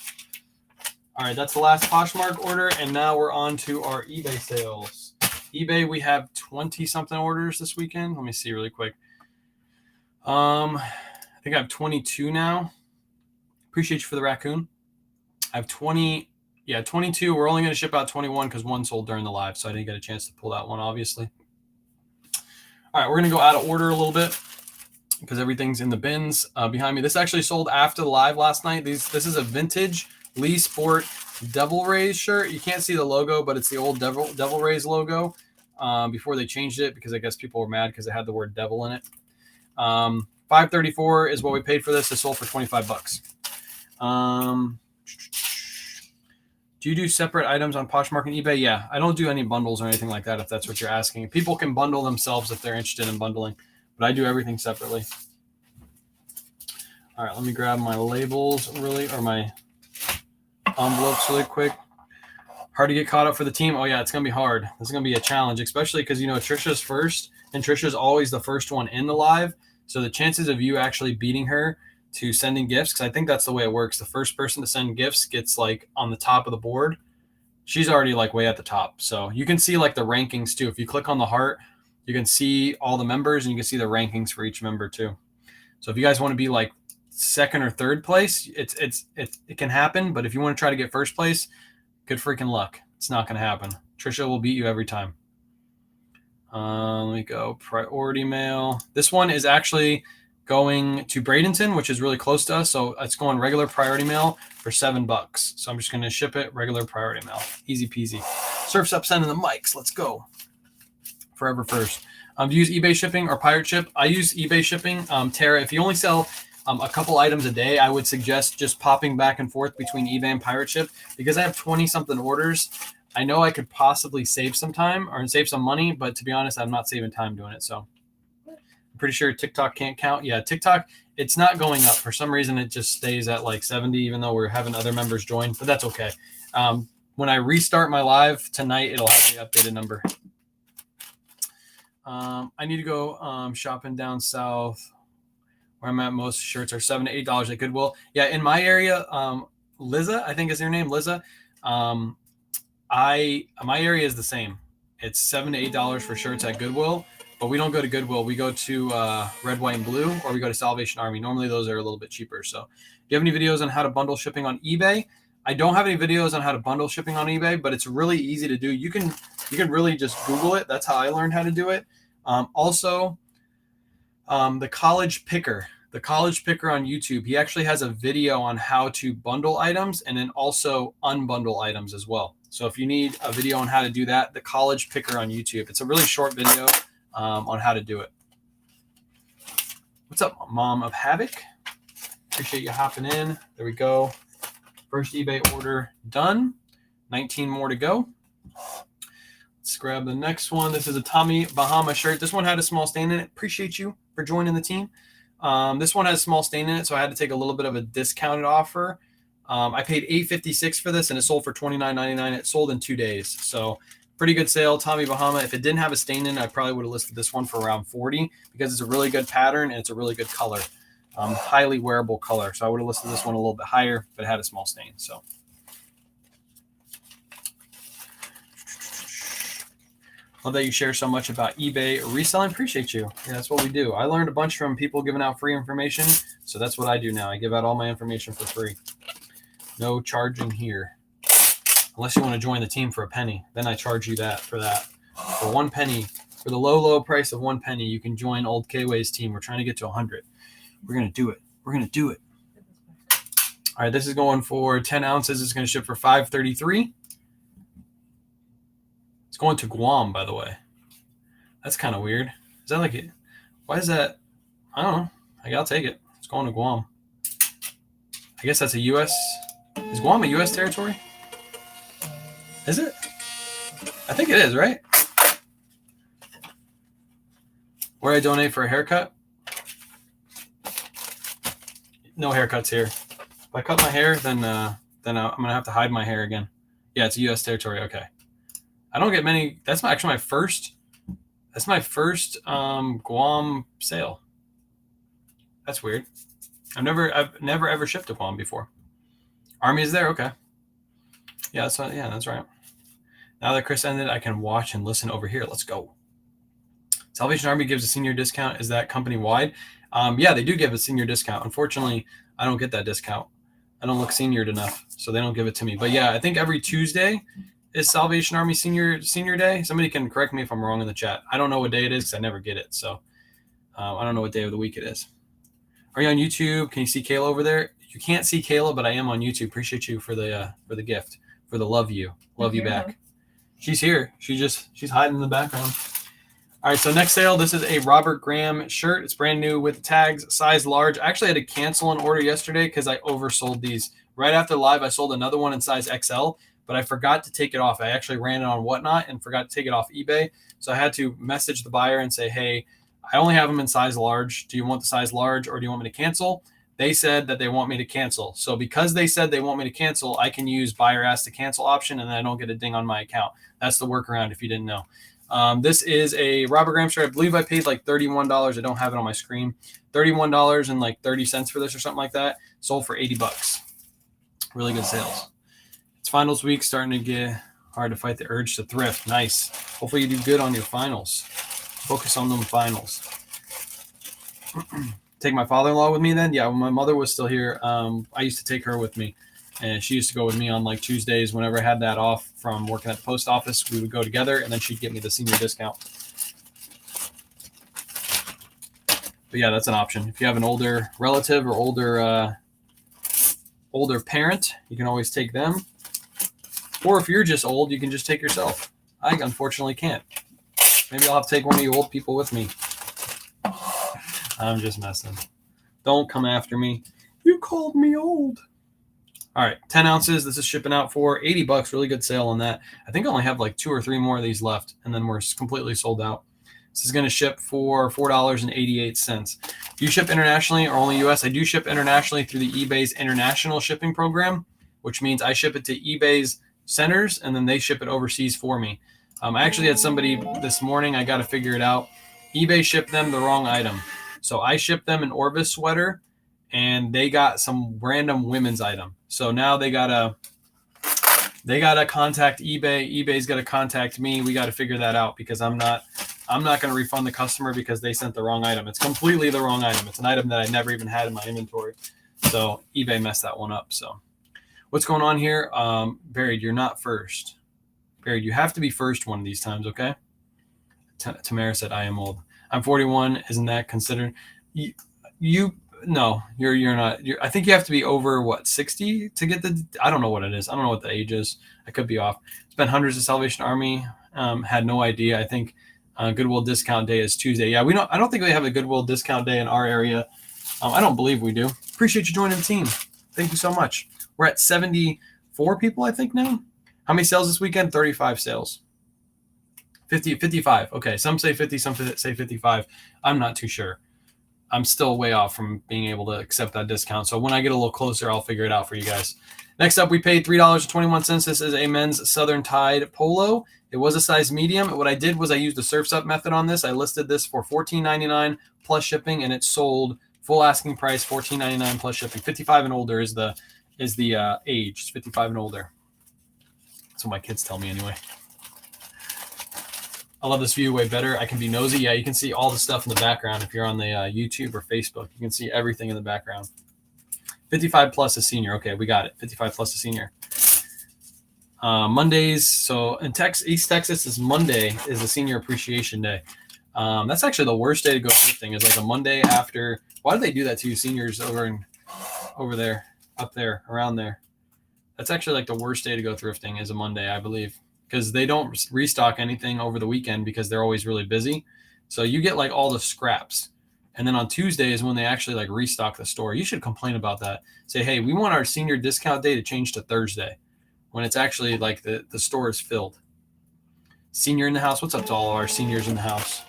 All right, that's the last Poshmark order, and now we're on to our eBay sales. eBay, we have 20-something orders this weekend. Let me see really quick. I think I have 22 now. Appreciate you for the raccoon. I have 20. Yeah, 22. We're only going to ship out 21 because one sold during the live, so I didn't get a chance to pull that one, obviously. All right, we're going to go out of order a little bit because everything's in the bins behind me. This actually sold after the live last night. This is a vintage Lee Sport Devil Rays shirt. You can't see the logo, but it's the old Devil Rays logo before they changed it because I guess people were mad because it had the word devil in it. $5.34 is what we paid for this. It sold for $25. Do you do separate items on Poshmark and eBay? Yeah, I don't do any bundles or anything like that if that's what you're asking. People can bundle themselves if they're interested in bundling, but I do everything separately. All right, let me grab my labels or my envelopes really quick. Hard to get caught up for the team. Oh, yeah, it's going to be hard. This is going to be a challenge, especially because, Trisha's first, and Trisha's always the first one in the live. So the chances of you actually beating her to sending gifts, because I think that's the way it works. The first person to send gifts gets like on the top of the board. She's already like way at the top. So you can see like the rankings too. If you click on the heart, you can see all the members and you can see the rankings for each member too. So if you guys want to be like second or third place, it can happen. But if you want to try to get first place, good freaking luck. It's not going to happen. Trisha will beat you every time. Let me go priority mail. This one is actually going to Bradenton, which is really close to us. So it's going regular priority mail for $7. So I'm just going to ship it regular priority mail. Easy peasy. Surf's up sending the mics. Let's go. Forever first. Do you use eBay shipping or pirate ship? I use eBay shipping. Tara, if you only sell a couple items a day, I would suggest just popping back and forth between eBay and pirate ship because I have 20-something orders. I know I could possibly save some time or save some money, but to be honest, I'm not saving time doing it. So I'm pretty sure TikTok can't count. Yeah, TikTok, it's not going up. For some reason, it just stays at like 70, even though we're having other members join, but that's okay. When I restart my live tonight, it'll have the updated number. I need to go shopping down south where I'm at. Most shirts are $7 to $8 at Goodwill. Yeah, in my area, Liza, I think is her name, Liza. My area is the same. It's $7 to $8 for shirts at Goodwill, but we don't go to Goodwill. We go to Red, White, and Blue, or we go to Salvation Army. Normally, those are a little bit cheaper. So, do you have any videos on how to bundle shipping on eBay? I don't have any videos on how to bundle shipping on eBay, but it's really easy to do. You can really just Google it. That's how I learned how to do it. Also, the College Picker on YouTube, he actually has a video on how to bundle items and then also unbundle items as well. So if you need a video on how to do that, the College Picker on YouTube, it's a really short video on how to do it. What's up, Mom of Havoc? Appreciate you hopping in. There we go. First eBay order done. 19 more to go. Let's grab the next one. This is a Tommy Bahama shirt. This one had a small stain in it. Appreciate you for joining the team. This one has a small stain in it, so I had to take a little bit of a discounted offer. I paid $8.56 for this, and it sold for $29.99. It sold in 2 days, so pretty good sale. Tommy Bahama. If it didn't have a stain in it, I probably would have listed this one for around $40 because it's a really good pattern and it's a really good color. Highly wearable color. So I would have listed this one a little bit higher, but it had a small stain. So love that you share so much about eBay reselling. Appreciate you. Yeah, that's what we do. I learned a bunch from people giving out free information. So that's what I do now. I give out all my information for free. No charging here. Unless you want to join the team for a penny. Then I charge you that for that. For 1 penny, for the low price of 1 penny, you can join old K-Way's team. We're trying to get to 100. We're going to do it. We're going to do it. All right, this is going for 10 ounces. It's going to ship for $5.33. It's going to Guam, by the way. That's kind of weird. Is that like it? Why is that? I don't know. I'll take it. It's going to Guam. I guess that's a U.S. Is Guam a U.S. territory? Is it? I think it is, right? Where I donate for a haircut? No haircuts here. If I cut my hair, then I'm gonna have to hide my hair again. Yeah, it's a U.S. territory. Okay. I don't get many. That's actually my first. That's my first Guam sale. That's weird. I've never ever shipped to Guam before. Army is there. Okay. Yeah, that's right. Now that Chris ended, I can watch and listen over here. Let's go. Salvation Army gives a senior discount. Is that company wide? Yeah, they do give a senior discount. Unfortunately, I don't get that discount. I don't look seniored enough, so they don't give it to me. But yeah, I think every Tuesday is Salvation Army Senior Day. Somebody can correct me if I'm wrong in the chat. I don't know what day it is because I never get it. So I don't know what day of the week it is. Are you on YouTube? Can you see Kayla over there? You can't see Kayla, but I am on YouTube. Appreciate you for the gift, for the love you back. She's here. She's hiding in the background. All right, so next sale, this is a Robert Graham shirt. It's brand new with tags, size large. I actually had to cancel an order yesterday because I oversold these. Right after live, I sold another one in size XL, but I forgot to take it off. I actually ran it on Whatnot and forgot to take it off eBay. So I had to message the buyer and say, hey, I only have them in size large. Do you want the size large or do you want me to cancel? They said that they want me to cancel. So because they said they want me to cancel, I can use buyer asked to cancel option and I don't get a ding on my account. That's the workaround if you didn't know. This is a Robert Graham shirt. I believe I paid like $31. I don't have it on my screen. $31 and like 30 cents for this or something like that. Sold for $80. Really good sales. It's finals week, starting to get hard to fight the urge to thrift. Nice. Hopefully you do good on your finals. Focus on them finals. Take my father-in-law with me then? Yeah, when my mother was still here, I used to take her with me. And she used to go with me on like Tuesdays. Whenever I had that off from working at the post office, we would go together and then she'd get me the senior discount. But yeah, that's an option. If you have an older relative or older parent, you can always take them. Or if you're just old, you can just take yourself. I unfortunately can't. Maybe I'll have to take one of you old people with me. I'm just messing. Don't come after me. You called me old. All right, 10 ounces. This is shipping out for $80. Really good sale on that. I think I only have like 2 or 3 more of these left, and then we're completely sold out. This is going to ship for $4.88. Do you ship internationally or only US? I do ship internationally through the eBay's international shipping program, which means I ship it to eBay's centers and then they ship it overseas for me. I actually had somebody this morning, I got to figure it out. eBay shipped them the wrong item. So I shipped them an Orvis sweater and they got some random women's item. So now they gotta contact eBay. eBay's got to contact me. We got to figure that out because I'm not going to refund the customer because they sent the wrong item. It's completely the wrong item. It's an item that I never even had in my inventory. So eBay messed that one up. So what's going on here? Buried, you're not first. Buried, you have to be first one of these times, okay? Tamara said, I am old. I'm 41. Isn't that considered? No, you're not. I think you have to be over, 60 to get the, I don't know what it is. I don't know what the age is. I could be off. Spent hundreds of Salvation Army. Had no idea. I think Goodwill discount day is Tuesday. Yeah, I don't think we have a Goodwill discount day in our area. I don't believe we do. Appreciate you joining the team. Thank you so much. We're at 74 people, I think, now. How many sales this weekend? 35 sales. 55. Okay, some say 50, some say 55. I'm not too sure. I'm still way off from being able to accept that discount. So when I get a little closer, I'll figure it out for you guys. Next up, we paid $3.21. This is a men's Southern Tide polo. It was a size medium. What I did was I used the Surf's Up method on this. I listed this for $14.99 plus shipping, and it sold full asking price $14.99 plus shipping. 55 and older is the age. It's 55 and older. That's what my kids tell me anyway. I love this view way better. I can be nosy. Yeah, you can see all the stuff in the background if you're on the YouTube or Facebook. You can see everything in the background. 55 plus a senior. Okay, we got it. 55 plus a senior. Mondays. So in East Texas, is Monday is a senior appreciation day. That's actually the worst day to go thrifting. Is like a Monday after. Why do they do that to you seniors over there, up there, around there? That's actually like the worst day to go thrifting is a Monday, I believe. Because they don't restock anything over the weekend because they're always really busy. So you get like all the scraps. And then on Tuesday is when they actually like restock the store. You should complain about that. Say, hey, we want our senior discount day to change to Thursday when it's actually like the store is filled. Senior in the house. What's up to all our seniors in the house?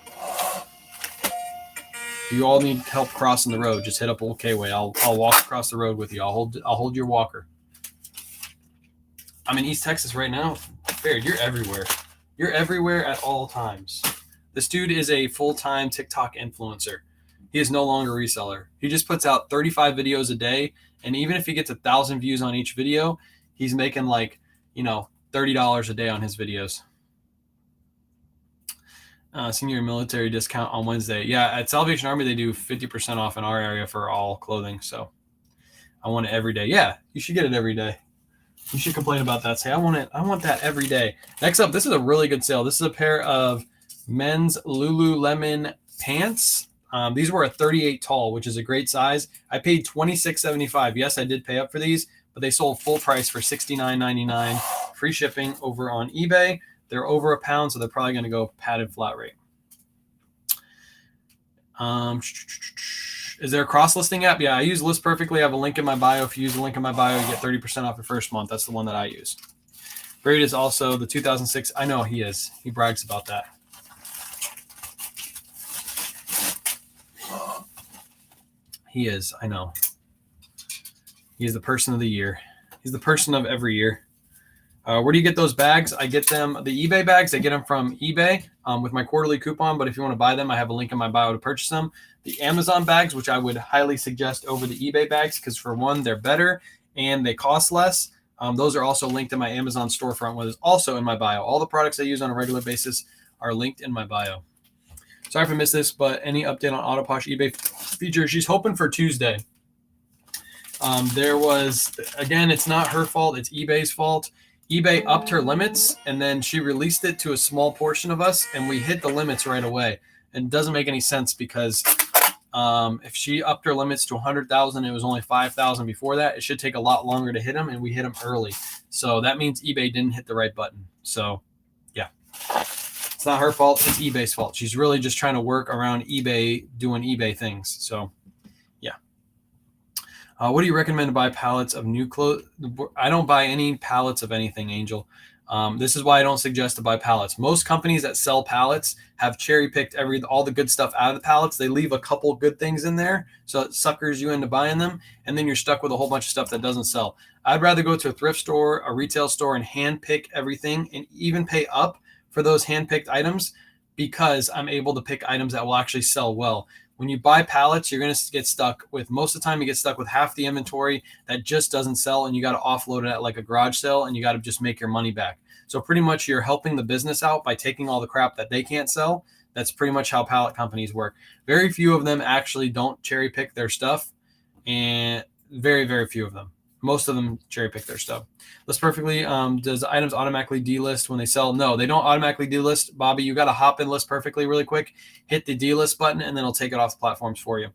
If you all need help crossing the road, just hit up Old K-Way. I'll walk across the road with you. I'll hold your walker. I'm in East Texas right now. Baird, you're everywhere. You're everywhere at all times. This dude is a full-time TikTok influencer. He is no longer a reseller. He just puts out 35 videos a day, and even if he gets 1,000 views on each video, he's making like, $30 a day on his videos. Senior military discount on Wednesday. Yeah, at Salvation Army, they do 50% off in our area for all clothing, so I want it every day. Yeah, you should get it every day. You should complain about that. Say, I want that every day. Next up, this is a really good sale. This is a pair of men's Lululemon pants. These were a 38 tall, which is a great size. I paid $26.75. Yes, I did pay up for these, but they sold full price for $69.99. Free shipping over on eBay. They're over £1, so they're probably going to go padded flat rate. Is there a cross-listing app? Yeah, I use List Perfectly. I have a link in my bio. If you use the link in my bio, you get 30% off your first month. That's the one that I use. Braid is also the 2006. I know he is. He brags about that. He is. I know. He is the person of the year. He's the person of every year. Where do you get those bags? I get them, the eBay bags, I get them from eBay with my quarterly coupon. But if you want to buy them, I have a link in my bio to purchase them. The Amazon bags, which I would highly suggest over the eBay bags, because for one, they're better and they cost less. Those are also linked in my Amazon storefront, which is also in my bio. All the products I use on a regular basis are linked in my bio. Sorry if I missed this, but any update on Autoposh eBay feature? She's hoping for Tuesday. There was, again, it's not her fault. It's eBay's fault. eBay upped her limits, and then she released it to a small portion of us, and we hit the limits right away. And it doesn't make any sense because if she upped her limits to 100,000, it was only 5,000 before that. It should take a lot longer to hit them, and we hit them early. So that means eBay didn't hit the right button. So, yeah. It's not her fault. It's eBay's fault. She's really just trying to work around eBay doing eBay things. So, yeah. What do you recommend to buy pallets of new clothes? I don't buy any pallets of anything, Angel. This is why I don't suggest to buy pallets. Most companies that sell pallets have cherry picked all the good stuff out of the pallets. They leave a couple good things in there, so it suckers you into buying them, and then you're stuck with a whole bunch of stuff that doesn't sell. I'd rather go to a thrift store, a retail store, and hand pick everything, and even pay up for those hand picked items, because I'm able to pick items that will actually sell well. When you buy pallets, you're going to get stuck with, most of the time you get stuck with half the inventory that just doesn't sell, and you got to offload it at like a garage sale, and you got to just make your money back. So pretty much you're helping the business out by taking all the crap that they can't sell. That's pretty much how pallet companies work. Very few of them actually don't cherry pick their stuff, and very, very few of them. Most of them cherry pick their stuff. List perfectly. Does items automatically delist when they sell? No, they don't automatically delist. Bobby, you got to hop in list perfectly really quick, hit the delist button, and then it'll take it off the platforms for you.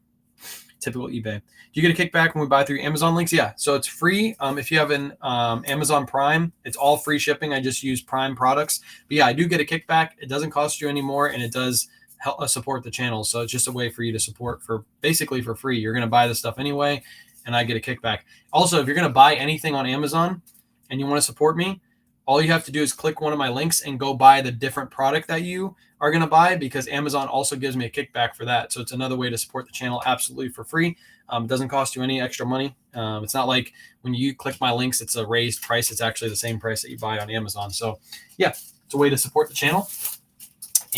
Typical eBay. Do you get a kickback when we buy through Amazon links? Yeah, so it's free. If you have an Amazon Prime, it's all free shipping. I just use Prime products. But yeah, I do get a kickback. It doesn't cost you anymore, and it does help us support the channel. So it's just a way for you to support for basically for free. You're going to buy the stuff anyway, and I get a kickback. Also, if you're going to buy anything on Amazon and you want to support me, all you have to do is click one of my links and go buy the different product that you are going to buy, because Amazon also gives me a kickback for that. So it's another way to support the channel absolutely for free. It doesn't cost you any extra money. It's not like when you click my links, it's a raised price. It's actually the same price that you buy on Amazon. So yeah, it's a way to support the channel,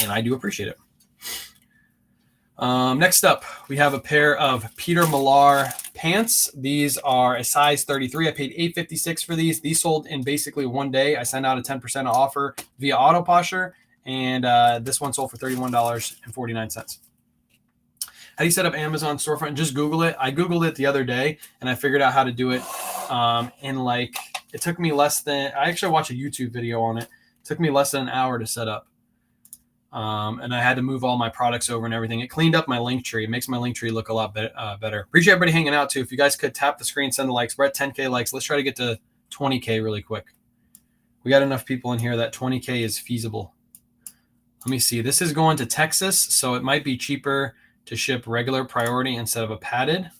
and I do appreciate it. Next up, we have a pair of Peter Millar pants. These are a size 33. I paid $8.56 for these. These sold in basically one day. I sent out a 10% offer via Autoposher, and this one sold for $31.49. How do you set up Amazon storefront? Just Google it. I Googled it the other day, and I figured out how to do it it took me less than, I actually watched a YouTube video on it. It took me less than an hour to set up. And I had to move all my products over and everything. It cleaned up my link tree. It makes my link tree look a lot better. Appreciate everybody hanging out too. If you guys could tap the screen, send the likes. We're at 10K likes. Let's try to get to 20K really quick. We got enough people in here that 20K is feasible. Let me see. This is going to Texas, so it might be cheaper to ship regular priority instead of a padded.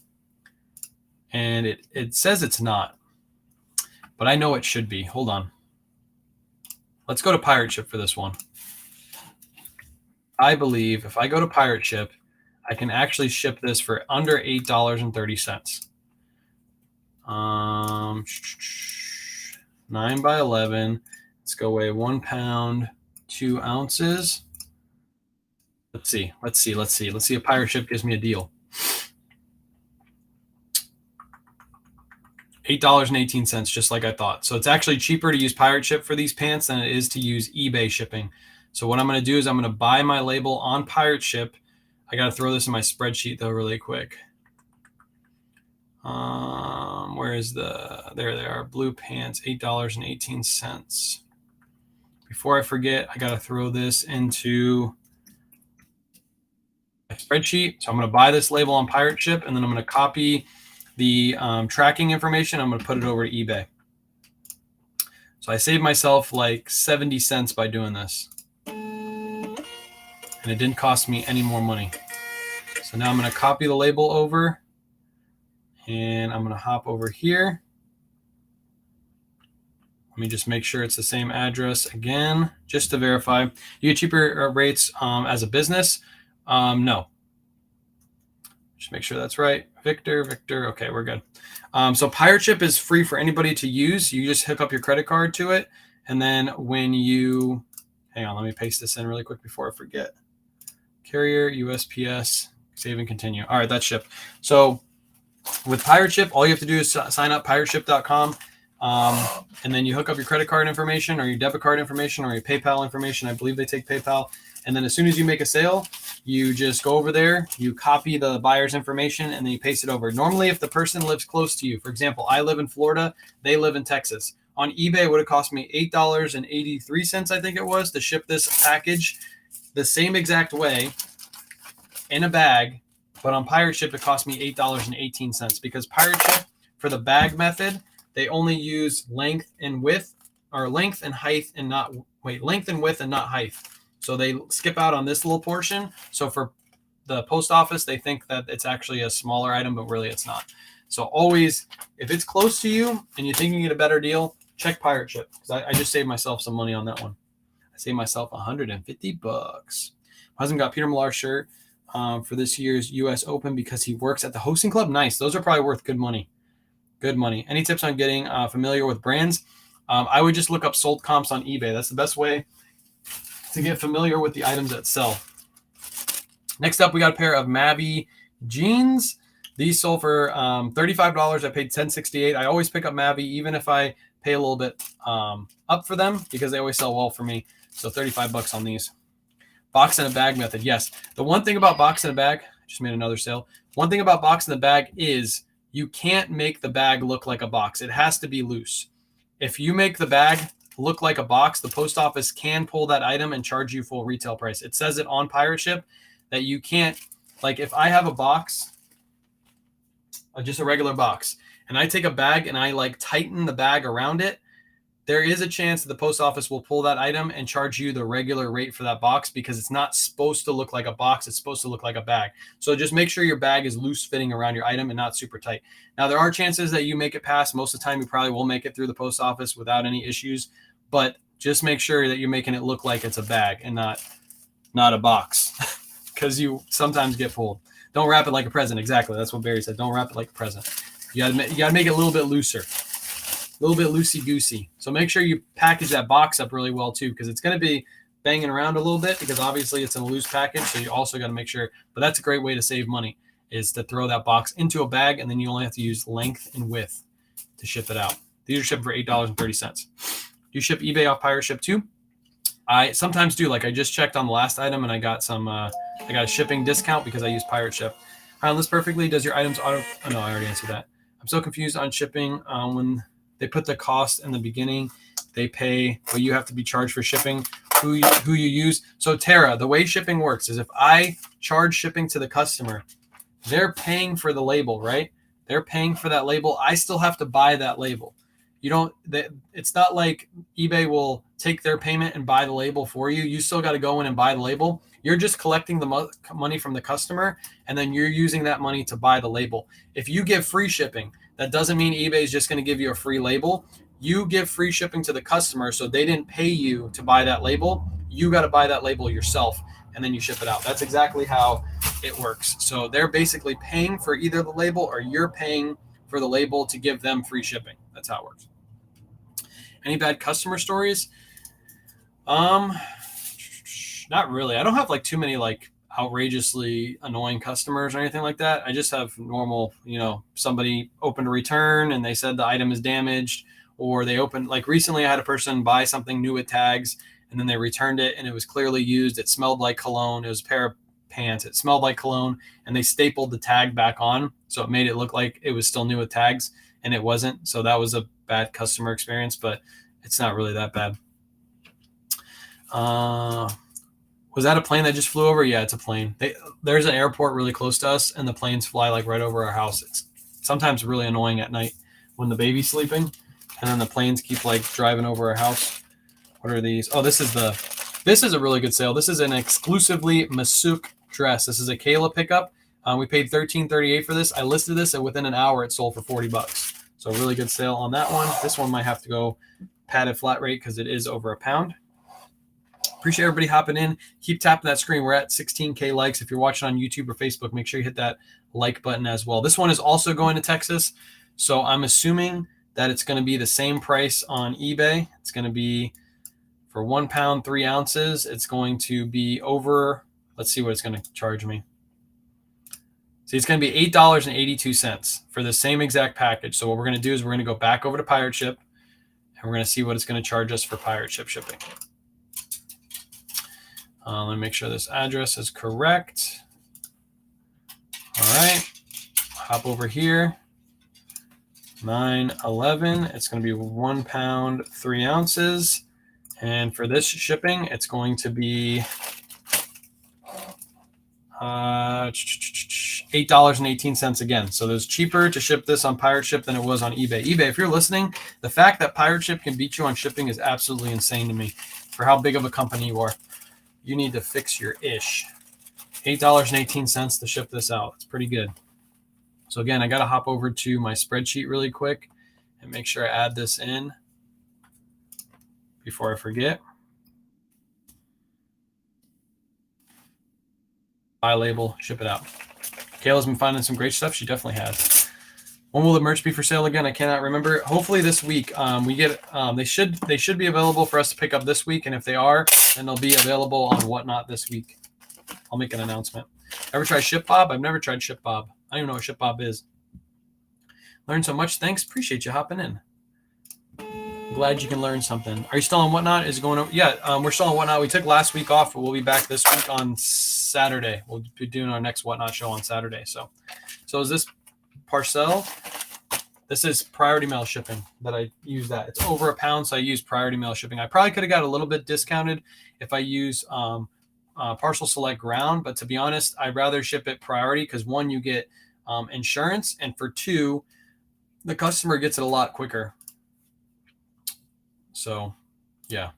And it says it's not, but I know it should be. Hold on. Let's go to Pirate Ship for this one. I believe if I go to Pirate Ship, I can actually ship this for under $8.30. 9 by 11. Let's go weigh 1 pound, 2 ounces. Let's see if Pirate Ship gives me a deal. $8.18, just like I thought. So it's actually cheaper to use Pirate Ship for these pants than it is to use eBay shipping. So what I'm going to do is I'm going to buy my label on Pirate Ship. I got to throw this in my spreadsheet though really quick. Where is there they are, blue pants, $8.18. Before I forget, I got to throw this into my spreadsheet. So I'm going to buy this label on Pirate Ship, and then I'm going to copy the tracking information. I'm going to put it over to eBay. So I saved myself like 70 cents by doing this. And it didn't cost me any more money. So now I'm going to copy the label over, and I'm going to hop over here. Let me just make sure it's the same address again, just to verify. You get cheaper rates as a business? No. Just make sure that's right. Victor. Okay, we're good. So Pirate Ship is free for anybody to use. You just hook up your credit card to it. And then when you, hang on, let me paste this in really quick before I forget. Carrier, USPS, save and continue. All right, that's shipped. So with Pirate Ship, all you have to do is sign up pirateship.com. And then you hook up your credit card information or your debit card information or your PayPal information. I believe they take PayPal. And then as soon as you make a sale, you just go over there, you copy the buyer's information, and then you paste it over. Normally, if the person lives close to you, for example, I live in Florida, they live in Texas. On eBay, it would have cost me $8.83, I think it was, to ship this package the same exact way in a bag. But on Pirate Ship, it cost me $8.18 because Pirate Ship, for the bag method, they only use length and width, or length and height, and not length and width and not height. So they skip out on this little portion. So for the post office, they think that it's actually a smaller item, but really it's not. So always, if it's close to you and you think you can get a better deal, check Pirate Ship, because I just saved myself some money on that one. I saved myself $150. My husband got Peter Millar shirt for this year's U.S. Open because he works at the hosting club. Nice. Those are probably worth good money. Good money. Any tips on getting familiar with brands? I would just look up sold comps on eBay. That's the best way to get familiar with the items that sell. Next up, we got a pair of Mavi Jeans. These sold for $35. I paid $10.68. I always pick up Mavi, even if I pay a little bit up for them, because they always sell well for me. So $35 on these. Box in a bag method. Yes. The one thing about box in a bag, I just made another sale. One thing about box in the bag is you can't make the bag look like a box. It has to be loose. If you make the bag look like a box, the post office can pull that item and charge you full retail price. It says it on Pirate Ship that you can't, like if I have a box, just a regular box, and I take a bag and I like tighten the bag around it, there is a chance that the post office will pull that item and charge you the regular rate for that box, because it's not supposed to look like a box. It's supposed to look like a bag. So just make sure your bag is loose fitting around your item and not super tight. Now, there are chances that you make it past. Most of the time, you probably will make it through the post office without any issues, but just make sure that you're making it look like it's a bag and not a box, because you sometimes get pulled. Don't wrap it like a present. Exactly. That's what Barry said. Don't wrap it like a present. You gotta make it a little bit looser. A little bit loosey-goosey. So make sure you package that box up really well too, because it's going to be banging around a little bit, because obviously it's in a loose package. So you also got to make sure, but that's a great way to save money, is to throw that box into a bag, and then you only have to use length and width to ship it out. These are shipped for $8.30. Do you ship eBay off Pirate Ship too? I sometimes do. Like I just checked on the last item and I got some, I got a shipping discount because I use Pirate Ship. All right, list perfectly. Does your items auto? Oh no, I already answered that. I'm so confused on shipping. When they put the cost in the beginning, they pay, but you have to be charged for shipping. Who you use. So Tara, the way shipping works is if I charge shipping to the customer, they're paying for the label, right? They're paying for that label. I still have to buy that label. You don't. It's not like eBay will take their payment and buy the label for you. You still got to go in and buy the label. You're just collecting the money from the customer, and then you're using that money to buy the label. If you give free shipping, that doesn't mean eBay is just going to give you a free label. You give free shipping to the customer, so they didn't pay you to buy that label. You got to buy that label yourself, and then you ship it out. That's exactly how it works. So they're basically paying for either the label, or you're paying for the label to give them free shipping. That's how it works. Any bad customer stories? Not really. I don't have like too many like outrageously annoying customers or anything like that. I just have normal, somebody opened a return and they said the item is damaged, or they opened, like recently I had a person buy something new with tags and then they returned it and it was clearly used. It smelled like cologne. It was a pair of pants. It smelled like cologne, and they stapled the tag back on. So it made it look like it was still new with tags, and it wasn't. So that was a bad customer experience, but it's not really that bad. Was that a plane that just flew over? Yeah, it's a plane. There's an airport really close to us, and the planes fly like right over our house. It's sometimes really annoying at night when the baby's sleeping, and then the planes keep like driving over our house. What are these? Oh, this is a really good sale. This is an exclusively Masuk dress. This is a Kayla pickup. We paid $13.38 for this. I listed this, and within an hour, it sold for $40. So really good sale on that one. This one might have to go padded flat rate because it is over £1. Appreciate everybody hopping in. Keep tapping that screen. We're at 16K likes. If you're watching on YouTube or Facebook, make sure you hit that like button as well. This one is also going to Texas, so I'm assuming that it's going to be the same price on eBay. It's going to be for 1 pound, 3 ounces. It's going to be over, let's see what it's going to charge me. See, it's going to be $8.82 for the same exact package. So what we're going to do is we're going to go back over to Pirate Ship, and we're going to see what it's going to charge us for Pirate Ship shipping. Let me make sure this address is correct. All right, hop over here. 911. It's going to be 1 pound, 3 ounces. And for this shipping, it's going to be $8.18 again. So it's cheaper to ship this on Pirate Ship than it was on eBay. eBay, if you're listening, the fact that Pirate Ship can beat you on shipping is absolutely insane to me for how big of a company you are. You need to fix your ish. $8.18 to ship this out. It's pretty good. So again, I got to hop over to my spreadsheet really quick and make sure I add this in. before I forget. Buy label, ship it out. Kayla's been finding some great stuff. She definitely has. When will the merch be for sale again? I cannot remember. Hopefully this week. We get. They should be available for us to pick up this week, and if they are, then they'll be available on Whatnot this week. I'll make an announcement. Ever try ShipBob? I've never tried ShipBob. I don't even know what ShipBob is. Learned so much. Thanks. Appreciate you hopping in. Glad you can learn something. Are you still on Whatnot? Is it going over? Yeah, we're still on Whatnot. We took last week off, but we'll be back this week on Saturday. We'll be doing our next Whatnot show on Saturday. So is this parcel? This is priority mail shipping that I use that. It's over £1, so I use priority mail shipping. I probably could have got a little bit discounted if I use Parcel Select Ground, but to be honest, I'd rather ship it priority because one, you get insurance, and for two, the customer gets it a lot quicker. So, yeah.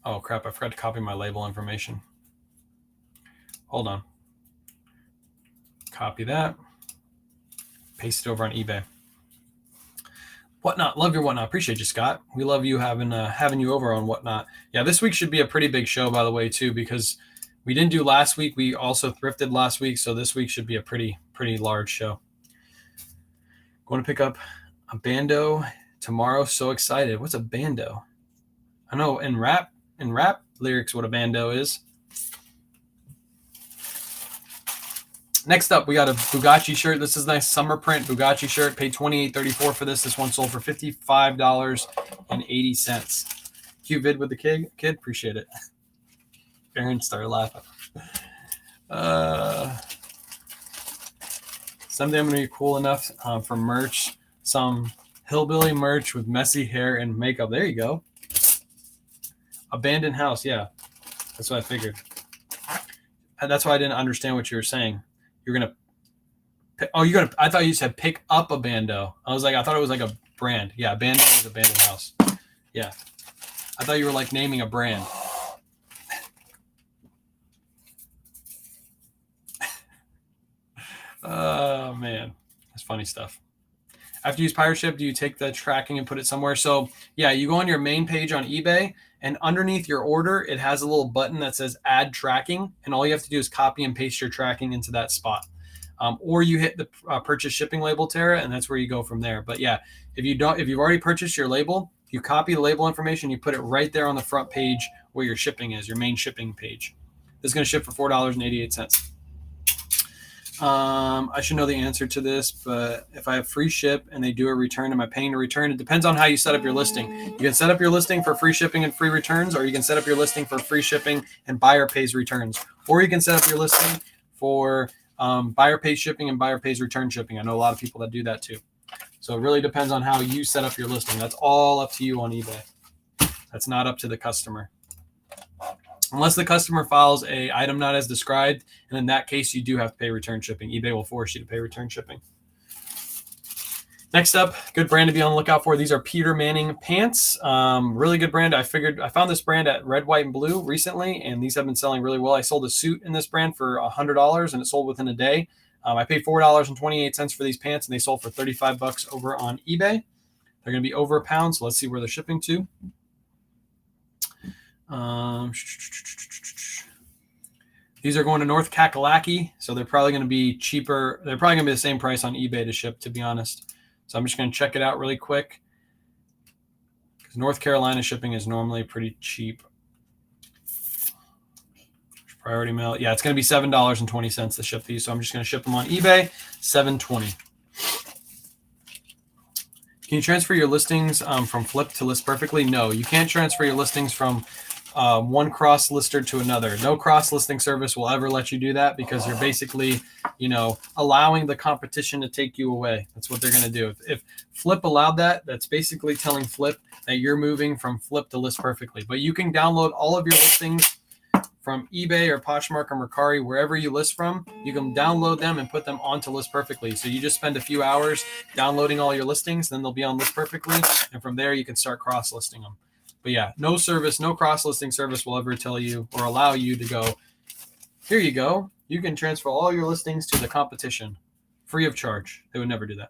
Oh, crap. I forgot to copy my label information. Hold on. Copy that. Paste it over on eBay. Whatnot. Love your Whatnot. Appreciate you, Scott. We love you having you over on Whatnot. Yeah, this week should be a pretty big show, by the way, too, because we didn't do last week. We also thrifted last week, so this week should be a pretty large show. Going to pick up a bando tomorrow. So excited. What's a bando? I know in rap lyrics what a bando is. Next up, we got a Bugatti shirt. This is a nice summer print Bugatti shirt. Paid $28.34 for this. This one sold for $55.80. Cute vid with the kid. Appreciate it. Aaron started laughing. Someday I'm going to be cool enough for merch. Some hillbilly merch with messy hair and makeup. There you go. Abandoned house. Yeah, that's what I figured. That's why I didn't understand what you were saying. You're going to, I thought you said pick up a bando. I thought it was like a brand. Yeah, abandoned is abandoned house. Yeah. I thought you were like naming a brand. Oh, man. That's funny stuff. After you use Pirate Ship, do you take the tracking and put it somewhere? So, yeah, you go on your main page on eBay, and underneath your order, it has a little button that says Add Tracking, and all you have to do is copy and paste your tracking into that spot. Or you hit the purchase shipping label, Tara, and that's where you go from there. But yeah, if you've already purchased your label, you copy the label information, you put it right there on the front page where your shipping is, your main shipping page. This is going to ship for $4.88. I should know the answer to this, but if I have free ship and they do a return, am I paying to return? It depends on how you set up your listing. You can set up your listing for free shipping and free returns, or you can set up your listing for free shipping and buyer pays returns, or you can set up your listing for buyer pays shipping and buyer pays return shipping. I know a lot of people that do that too. So it really depends on how you set up your listing. That's all up to you on eBay. That's not up to the customer. Unless the customer files a item not as described, and in that case, you do have to pay return shipping. eBay will force you to pay return shipping. Next up, good brand to be on the lookout for. These are Peter Manning pants. Really good brand. I found this brand at Red, White, and Blue recently, and these have been selling really well. I sold a suit in this brand for $100, and it sold within a day. I paid $4.28 for these pants, and they sold for $35 over on eBay. They're going to be over £1, so let's see where they're shipping to. These are going to North Kakalaki, so they're probably going to be cheaper. They're probably going to be the same price on eBay to ship, to be honest. So I'm just going to check it out really quick, because North Carolina shipping is normally pretty cheap. Priority mail. Yeah, it's going to be $7.20 to ship these, so I'm just going to ship them on eBay, $7.20. Can you transfer your listings from Flip to List Perfectly? No, you can't transfer your listings from one cross lister to another. No cross listing service will ever let you do that, because you're basically, allowing the competition to take you away. That's what they're going to do. If Flip allowed that, that's basically telling Flip that you're moving from Flip to List Perfectly. But you can download all of your listings from eBay or Poshmark or Mercari, wherever you list from. You can download them and put them onto List Perfectly. So you just spend a few hours downloading all your listings, then they'll be on List Perfectly, and from there you can start cross-listing them. But yeah, no cross-listing service will ever tell you or allow you to go, here you go, you can transfer all your listings to the competition free of charge. They would never do that.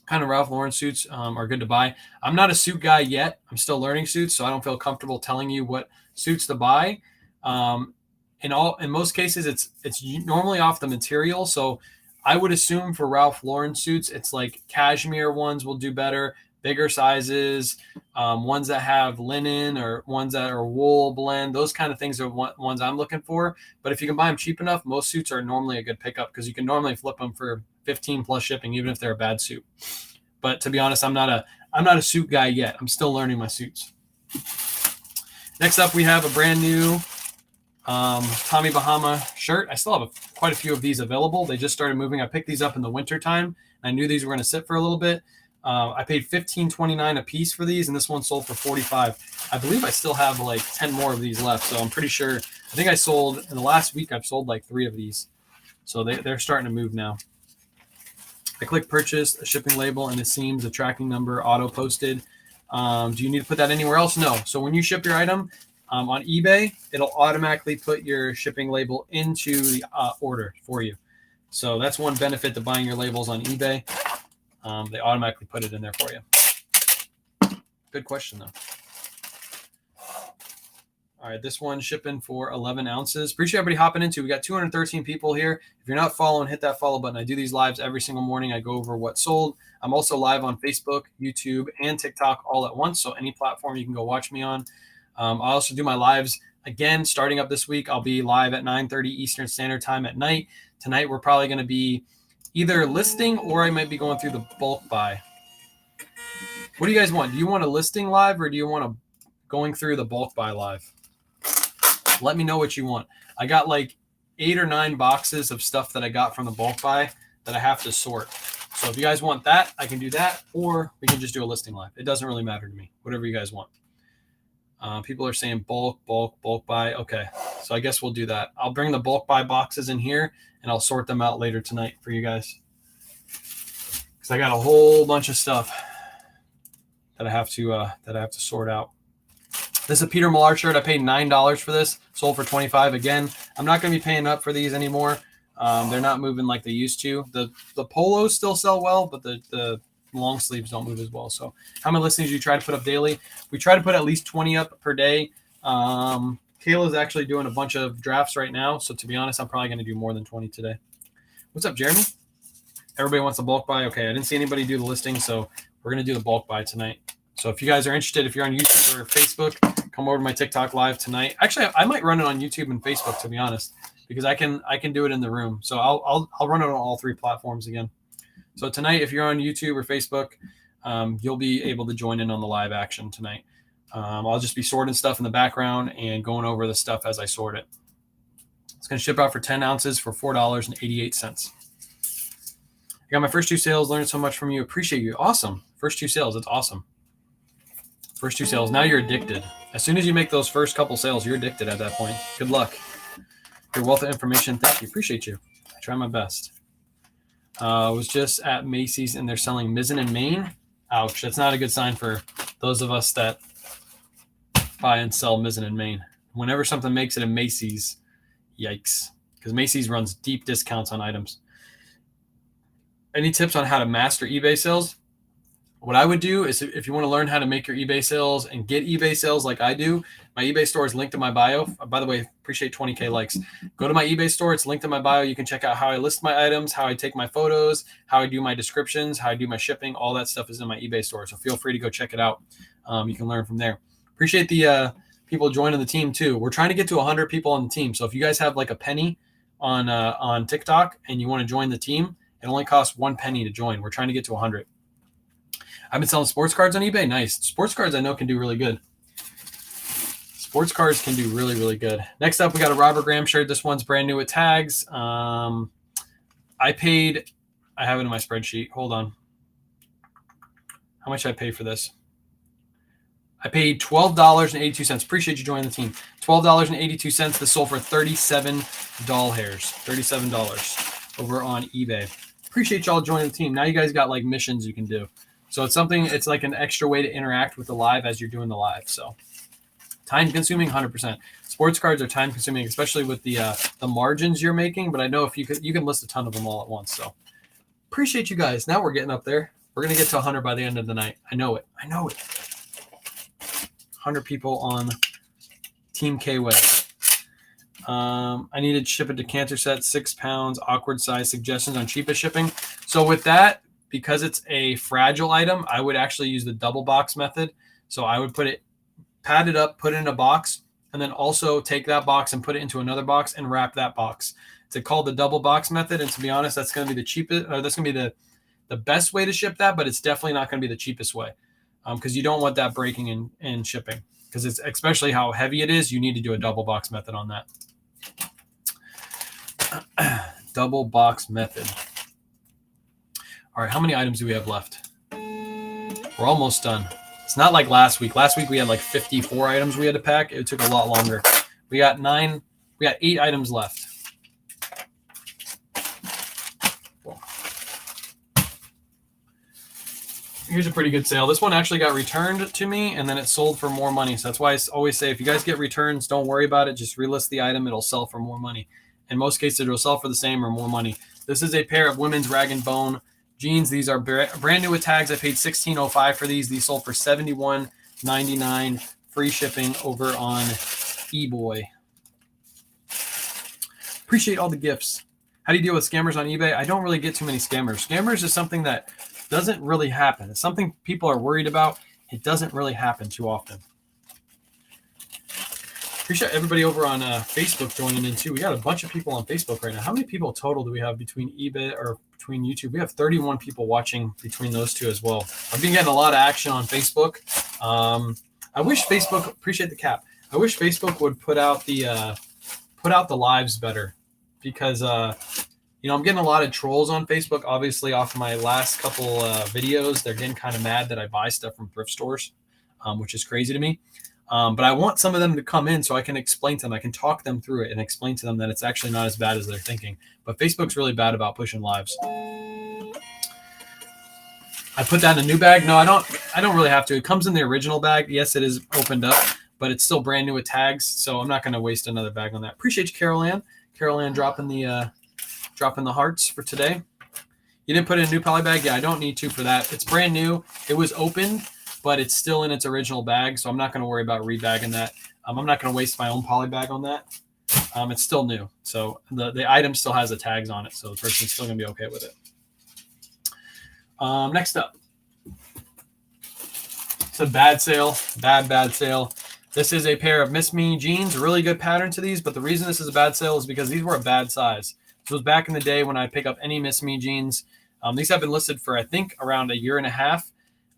kind of Ralph Lauren suits are good to buy. I'm not a suit guy yet. I'm still learning suits, so I don't feel comfortable telling you what suits to buy. In most cases, it's normally off the material. So I would assume for Ralph Lauren suits, it's like cashmere ones will do better, bigger sizes, ones that have linen or ones that are wool blend. Those kind of things are ones I'm looking for. But if you can buy them cheap enough, most suits are normally a good pickup because you can normally flip them for 15 plus shipping, even if they're a bad suit. But to be honest, I'm not a suit guy yet. I'm still learning my suits. Next up, we have a brand new Tommy Bahama shirt. I still have quite a few of these available. They just started moving. I picked these up in the winter time. I knew these were going to sit for a little bit. I paid $15.29 a piece for these, and this one sold for $45. I believe I still have like 10 more of these left, so I'm pretty sure. I think I sold in the last week. I've sold like 3 of these, so they're starting to move now. I click purchase, a shipping label, and it seems a tracking number auto posted. Do you need to put that anywhere else? No. So when you ship your item on eBay, it'll automatically put your shipping label into the order for you. So that's one benefit to buying your labels on eBay. They automatically put it in there for you. Good question, though. All right, this one's shipping for 11 ounces. Appreciate everybody hopping into. We got 213 people here. If you're not following, hit that follow button. I do these lives every single morning. I go over what sold. I'm also live on Facebook, YouTube, and TikTok all at once. So any platform you can go watch me on. I also do my lives again starting up this week. I'll be live at 9:30 Eastern Standard Time at night. Tonight we're probably going to be either listing or I might be going through the bulk buy. What do you guys want? Do you want a listing live or do you want a going through the bulk buy live? Let me know what you want. I got like 8 or 9 boxes of stuff that I got from the bulk buy that I have to sort. So if you guys want that, I can do that, or we can just do a listing live. It doesn't really matter to me, whatever you guys want. People are saying bulk buy. Okay, so I guess we'll do that. I'll bring the bulk buy boxes in here and I'll sort them out later tonight for you guys. Because I got a whole bunch of stuff that I have to sort out. This is a Peter Millar shirt. I paid $9 for this. Sold for $25. Again, I'm not going to be paying up for these anymore. They're not moving like they used to. The polos still sell well, but the long sleeves don't move as well. So how many listings do you try to put up daily? We try to put at least 20 up per day. Kayla's actually doing a bunch of drafts right now. So to be honest, I'm probably going to do more than 20 today. What's up, Jeremy? Everybody wants a bulk buy. Okay, I didn't see anybody do the listing, so we're going to do the bulk buy tonight. So if you guys are interested, if you're on YouTube or Facebook, come over to my TikTok live tonight. Actually, I might run it on YouTube and Facebook, to be honest, because I can do it in the room. So I'll run it on all 3 platforms again. So tonight, if you're on YouTube or Facebook, you'll be able to join in on the live action tonight. I'll just be sorting stuff in the background and going over the stuff as I sort it. It's going to ship out for 10 ounces for $4.88. I got my first 2 sales. Learned so much from you. Appreciate you. Awesome. First 2 sales. That's awesome. First 2 sales. Now you're addicted. As soon as you make those first couple sales, you're addicted at that point. Good luck. Your wealth of information. Thank you. Appreciate you. I try my best. I was just at Macy's and they're selling mizzen in Maine. Ouch. That's not a good sign for those of us that buy and sell mizzen in Maine. Whenever something makes it in Macy's, yikes. Because Macy's runs deep discounts on items. Any tips on how to master eBay sales? What I would do is if you want to learn how to make your eBay sales and get eBay sales like I do, my eBay store is linked in my bio. By the way, appreciate 20K likes. Go to my eBay store. It's linked in my bio. You can check out how I list my items, how I take my photos, how I do my descriptions, how I do my shipping. All that stuff is in my eBay store. So feel free to go check it out. You can learn from there. Appreciate the people joining the team too. We're trying to get to 100 people on the team. So if you guys have like a penny on TikTok and you want to join the team, it only costs 1 penny to join. We're trying to get to 100. I've been selling sports cards on eBay. Nice. Sports cards I know can do really good. Sports cards can do really, really good. Next up, we got a Robert Graham shirt. This one's brand new with tags. I have it in my spreadsheet. Hold on. How much did I pay for this? I paid $12.82. Appreciate you joining the team. $12.82. This sold for 37 doll hairs. $37 over on eBay. Appreciate y'all joining the team. Now you guys got like missions you can do. So it's like an extra way to interact with the live as you're doing the live. So time consuming, 100%. Sports cards are time consuming, especially with the margins you're making. But I know if you can list a ton of them all at once. So appreciate you guys. Now we're getting up there. We're going to get to 100 by the end of the night. I know it. 100 people on Team K-Way. I needed to ship a decanter set, 6 pounds, awkward size, suggestions on cheapest shipping. So with that, because it's a fragile item, I would actually use the double box method. So I would pad it up, put it in a box, and then also take that box and put it into another box and wrap that box. It's called the double box method. And to be honest, that's going to be the cheapest, or that's going to be the best way to ship that, but it's definitely not going to be the cheapest way because you don't want that breaking in shipping because it's especially how heavy it is. You need to do a double box method on that. Double box method. All right, how many items do we have left? We're almost done. It's not like last week. Last week we had like 54 items we had to pack. It took a lot longer. We got 8 items left. Cool. Here's a pretty good sale. This one actually got returned to me and then it sold for more money. So that's why I always say if you guys get returns, don't worry about it. Just relist the item. It'll sell for more money. In most cases, it'll sell for the same or more money. This is a pair of women's rag and bone jeans. These are brand new with tags. I paid $16.05 for these. These sold for $71.99. Free shipping over on eBay. Appreciate all the gifts. How do you deal with scammers on eBay? I don't really get too many scammers. Scammers is something that doesn't really happen. It's something people are worried about. It doesn't really happen too often. Appreciate everybody over on Facebook joining in too. We got a bunch of people on Facebook right now. How many people total do we have between eBay or between YouTube? We have 31 people watching between those two as well. I've been getting a lot of action on Facebook. I wish Facebook, appreciate the cap. I wish Facebook would put out the lives better because I'm getting a lot of trolls on Facebook. Obviously, off of my last couple videos, they're getting kind of mad that I buy stuff from thrift stores, which is crazy to me. But I want some of them to come in so I can explain to them. I can talk them through it and explain to them that it's actually not as bad as they're thinking. But Facebook's really bad about pushing lives. I put that in a new bag. No, I don't really have to. It comes in the original bag. Yes, it is opened up, but it's still brand new with tags. So I'm not going to waste another bag on that. Appreciate you, Carol Ann. Carol Ann dropping the hearts for today. You didn't put in a new poly bag? Yeah, I don't need to for that. It's brand new. It was opened, but it's still in its original bag, so I'm not going to worry about rebagging that. I'm not going to waste my own poly bag on that. It's still new, so the item still has the tags on it, so the person's still going to be okay with it. Next up, it's a bad sale, bad sale. This is a pair of Miss Me jeans, really good pattern to these, but the reason this is a bad sale is because these were a bad size. This was back in the day when I pick up any Miss Me jeans. These have been listed for, I think, around a year and a half.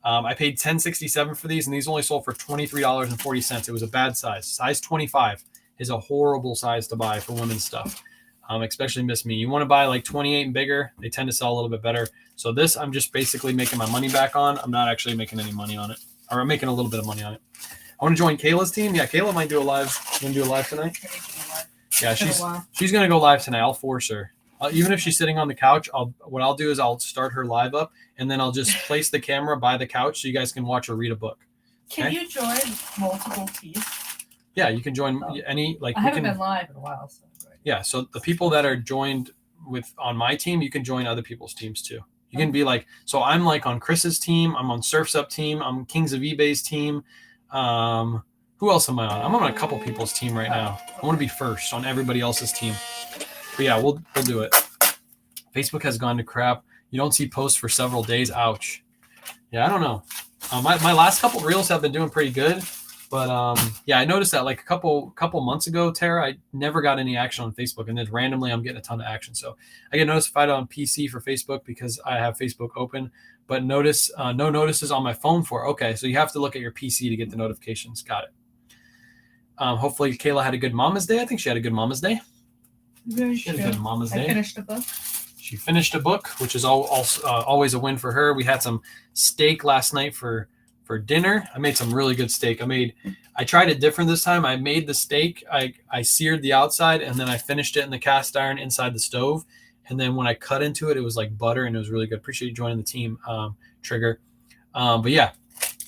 I paid $10.67 for these, and these only sold for $23.40. It was a bad size. Size 25 is a horrible size to buy for women's stuff, especially Miss Me. You want to buy like 28 and bigger. They tend to sell a little bit better. So this, I'm just basically making my money back on. I'm not actually making any money on it, or I'm making a little bit of money on it. I want to join Kayla's team. Yeah, Kayla might do a live. You going to do a live tonight? Yeah, she's going to go live tonight. I'll force her. Even if she's sitting on the couch, what I'll do is I'll start her live up, and then I'll just place the camera by the couch so you guys can watch her read a book. Okay? Can you join multiple teams? Yeah, you can join any. Like I haven't been live in a while. So yeah, so the people that are joined on my team, you can join other people's teams too. You can be like, so I'm like on Chris's team. I'm on Surf's Up team. I'm Kings of eBay's team. Who else am I on? I'm on a couple people's team right now. I want to be first on everybody else's team. But yeah, we'll do it. Facebook has gone to crap. You don't see posts for several days. Ouch. Yeah, I don't know. My last couple reels have been doing pretty good. But yeah, I noticed that like a couple months ago, Tara, I never got any action on Facebook. And then randomly I'm getting a ton of action. So I get notified on PC for Facebook because I have Facebook open. But no notices on my phone for it. Okay, so you have to look at your PC to get the notifications. Got it. Hopefully Kayla had a good Mama's Day. I think she had a good Mama's Day. She had a good Mama's Day. I finished a book. She finished a book, which is always a win for her. We had some steak last night for dinner. I made some really good steak. I tried it different this time. I made the steak. I seared the outside, and then I finished it in the cast iron inside the stove. And then when I cut into it, it was like butter, and it was really good. Appreciate you joining the team, Trigger. But yeah,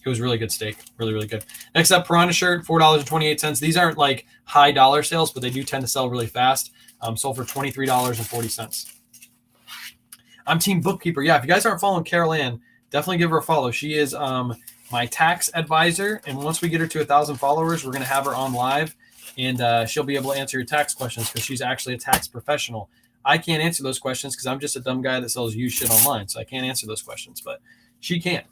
it was really good steak. Really, really good. Next up, Piranha shirt, $4.28. These aren't like high dollar sales, but they do tend to sell really fast. Sold for $23.40. I'm Team Bookkeeper. Yeah, if you guys aren't following Carol Ann, definitely give her a follow. She is my tax advisor, and once we get her to 1,000 followers, we're going to have her on live, and she'll be able to answer your tax questions because she's actually a tax professional. I can't answer those questions because I'm just a dumb guy that sells used shit online, so I can't answer those questions, but she can.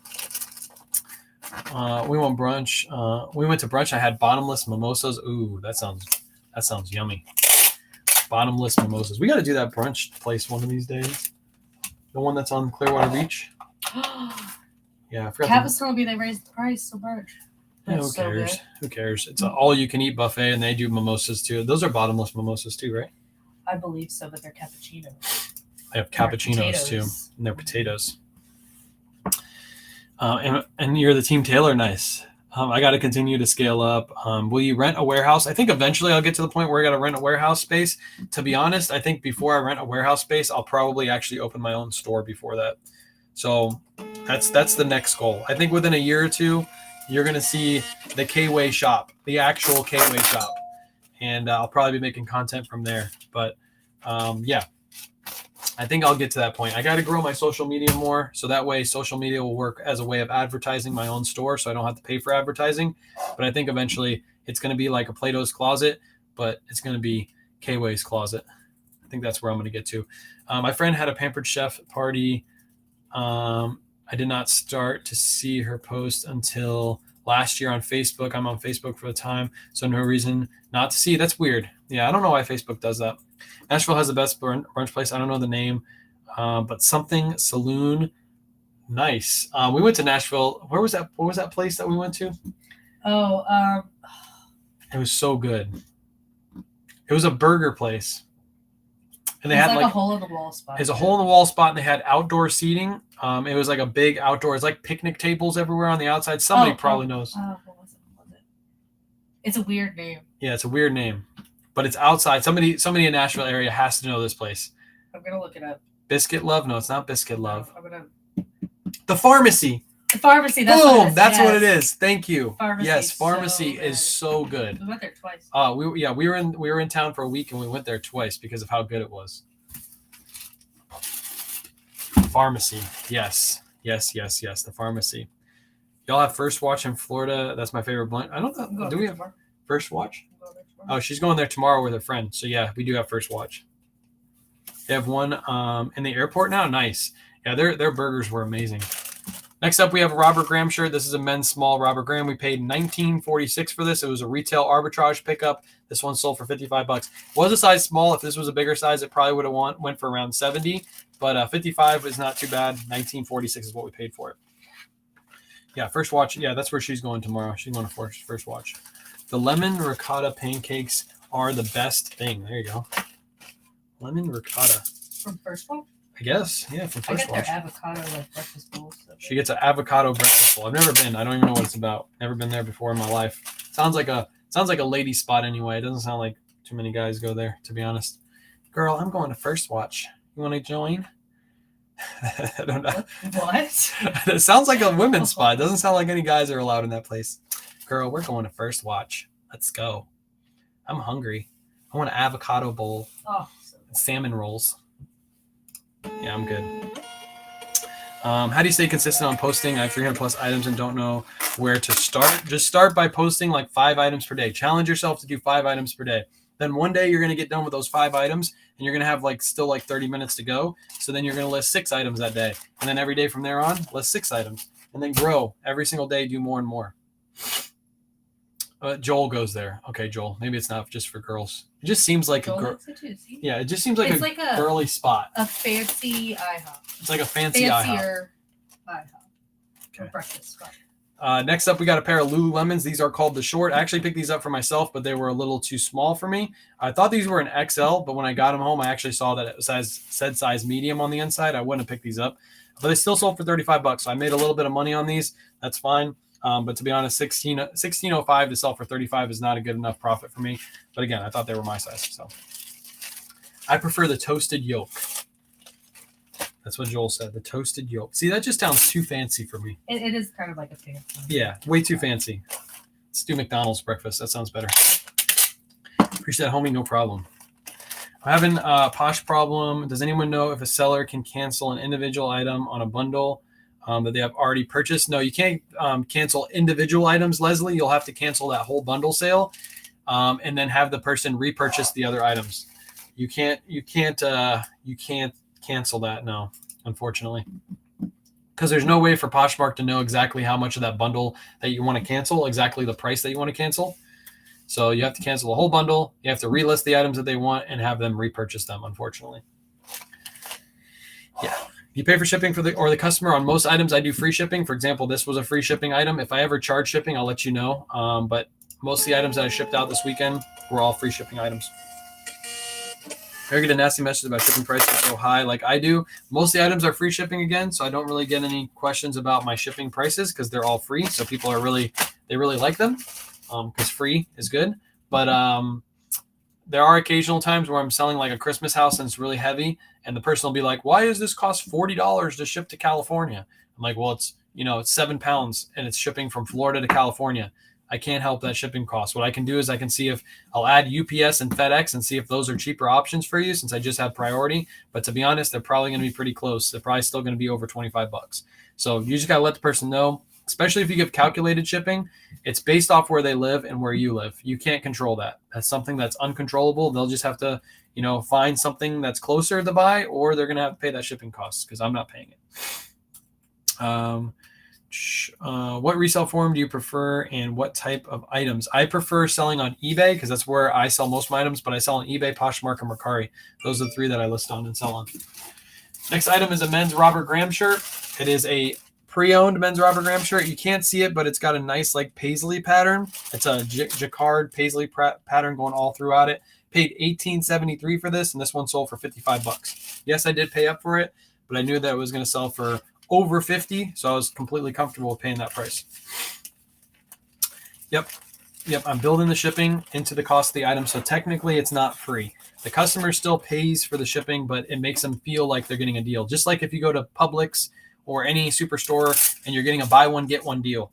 We went brunch. We went to brunch. I had bottomless mimosas. Ooh, that sounds yummy. Bottomless mimosas. We got to do that brunch place one of these days. The one that's on Clearwater Beach. Yeah, I forgot. Kat was telling me they raised the price so much. Yeah, who cares? Who cares? It's an all-you-can-eat buffet, and they do mimosas too. Those are bottomless mimosas too, right? I believe so, but they're cappuccinos. They have cappuccinos too, and they're potatoes. And you're the Team Taylor, nice. I got to continue to scale up. Will you rent a warehouse? I think eventually I'll get to the point where I got to rent a warehouse space. To be honest, I think before I rent a warehouse space, I'll probably actually open my own store before that. So that's the next goal. I think within a year or two, you're going to see the K-Way shop, the actual K-Way shop. And I'll probably be making content from there. But yeah, I think I'll get to that point. I got to grow my social media more. So that way social media will work as a way of advertising my own store. So I don't have to pay for advertising. But I think eventually it's going to be like a Plato's Closet, but it's going to be K-Way's Closet. I think that's where I'm going to get to. My friend had a Pampered Chef party. I did not start to see her post until last year on Facebook. I'm on Facebook for the time, so no reason not to see. That's weird. Yeah, I don't know why Facebook does that. Nashville has the best brunch place. I don't know the name, but something saloon. Nice. We went to Nashville. Where was that? What was that place that we went to? Oh, it was so good. It was a burger place. And they it's had like a hole in the wall spot. It's a hole in the wall spot, and they had outdoor seating. It was like a big outdoor. It's like picnic tables everywhere on the outside. Somebody probably knows. What was it? It's a weird name. Yeah, it's a weird name, but it's outside. Somebody in Nashville area has to know this place. I'm gonna look it up. Biscuit Love? No, it's not Biscuit Love. No, The Pharmacy. The Pharmacy. That's boom. What it is. That's what it is. Thank you. Pharmacy. Yes, Pharmacy is so good. We went there twice. We were in town for a week, and we went there twice because of how good it was. Pharmacy. Yes. The Pharmacy. Y'all have First Watch in Florida. That's my favorite blunt. I don't know. Do we have First Watch? Oh, she's going there tomorrow with her friend. So yeah, we do have First Watch. They have one in the airport now. Nice. Yeah, their burgers were amazing. Next up, we have a Robert Graham shirt. This is a men's small Robert Graham. We paid $19.46 for this. It was a retail arbitrage pickup. This one sold for $55. Was a size small. If this was a bigger size, it probably would have went for around $70. But $55 is not too bad. $19.46 is what we paid for it. Yeah, First Watch. Yeah, that's where she's going tomorrow. She's going to First Watch. The lemon ricotta pancakes are the best thing. There you go. Lemon ricotta. From First Watch? I guess. Yeah, from First Watch. I get their avocado breakfast bowl. So she gets an avocado breakfast bowl. I've never been. I don't even know what it's about. Never been there before in my life. Sounds like a lady spot anyway. It doesn't sound like too many guys go there, to be honest. Girl, I'm going to First Watch. You want to join? I don't know. What? It sounds like a women's spot. It doesn't sound like any guys are allowed in that place. Girl, we're going to First Watch. Let's go. I'm hungry. I want an avocado bowl. Oh, salmon rolls. Yeah, I'm good. How do you stay consistent on posting? I have 300 plus items and don't know where to start. Just start by posting like 5 items per day. Challenge yourself to do 5 items per day. Then one day you're going to get done with those 5 items and you're going to have still 30 minutes to go. So then you're going to list 6 items that day. And then every day from there on, list 6 items. And then grow. Every single day, do more and more. Joel goes there. Okay, Joel. Maybe it's not just for girls. It just seems like Joel a girl. Yeah, it just seems like a girly spot. A fancy IHOP. It's like a fancier IHOP. Okay. Breakfast. Next up, we got a pair of Lululemons. These are called the Short. I actually picked these up for myself, but they were a little too small for me. I thought these were an XL, but when I got them home, I actually saw that it said size medium on the inside. I wouldn't have picked these up, but they still sold for $35. So I made a little bit of money on these. That's fine. But to be honest, $16.05 to sell for $35 is not a good enough profit for me. But again, I thought they were my size. So I prefer the toasted yolk. That's what Joel said, the toasted yolk. See, that just sounds too fancy for me. It is kind of like a fancy. Yeah, way too fancy. Let's do McDonald's breakfast. That sounds better. Appreciate that, homie. No problem. I'm having a Posh problem. Does anyone know if a seller can cancel an individual item on a bundle? that they have already purchased. No, you can't cancel individual items, Leslie. You'll have to cancel that whole bundle sale, and then have the person repurchase the other items. You can't cancel that. No, unfortunately, because there's no way for Poshmark to know exactly how much of that bundle that you want to cancel, exactly the price that you want to cancel. So you have to cancel the whole bundle. You have to relist the items that they want and have them repurchase them, unfortunately. Yeah. You pay for shipping for the customer. On most items, I do free shipping. For example, this was a free shipping item. If I ever charge shipping, I'll let you know. But most of the items that I shipped out this weekend were all free shipping items. I get a nasty message about shipping prices so high like I do. Most of the items are free shipping again, so I don't really get any questions about my shipping prices because they're all free. So people are really like them because free is good. But there are occasional times where I'm selling like a Christmas house and it's really heavy, and the person will be like, "Why does this cost $40 to ship to California?" I'm like, "Well, it's 7 pounds and it's shipping from Florida to California. I can't help that shipping cost. What I can do is I can see if I'll add UPS and FedEx and see if those are cheaper options for you since I just have priority. But to be honest, they're probably going to be pretty close. They're probably still going to be over $25. So you just got to let the person know, especially if you give calculated shipping, it's based off where they live and where you live. You can't control that. That's something that's uncontrollable. They'll just have to, find something that's closer to buy, or they're going to have to pay that shipping cost because I'm not paying it. What resale form do you prefer and what type of items? I prefer selling on eBay because that's where I sell most of my items, but I sell on eBay, Poshmark, and Mercari. Those are the 3 that I list on and sell on. Next item is a men's Robert Graham shirt. It is a pre-owned men's Robert Graham shirt. You can't see it, but it's got a nice like paisley pattern. It's a jacquard paisley pattern going all throughout it. Paid $18.73 for this, and this one sold for $55. Yes, I did pay up for it, but I knew that it was going to sell for over $50, so I was completely comfortable with paying that price. Yep, I'm building the shipping into the cost of the item, so technically it's not free. The customer still pays for the shipping, but it makes them feel like they're getting a deal. Just like if you go to Publix or any superstore and you're getting a buy one, get one deal.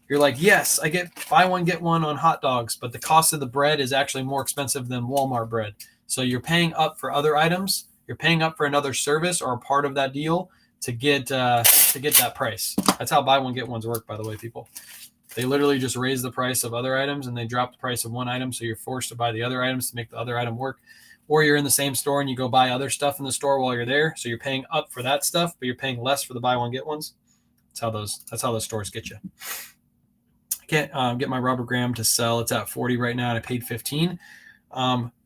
You're like, yes, I get buy one, get one on hot dogs, but the cost of the bread is actually more expensive than Walmart bread. So you're paying up for other items. You're paying up for another service or a part of that deal to get that price. That's how buy one get ones work, by the way, people. They literally just raise the price of other items and they drop the price of one item, so you're forced to buy the other items to make the other item work. Or you're in the same store and you go buy other stuff in the store while you're there, so you're paying up for that stuff, but you're paying less for the buy one get ones. That's how those stores get you. I can't get my Robert Graham to sell. It's at 40 right now, and I paid 15.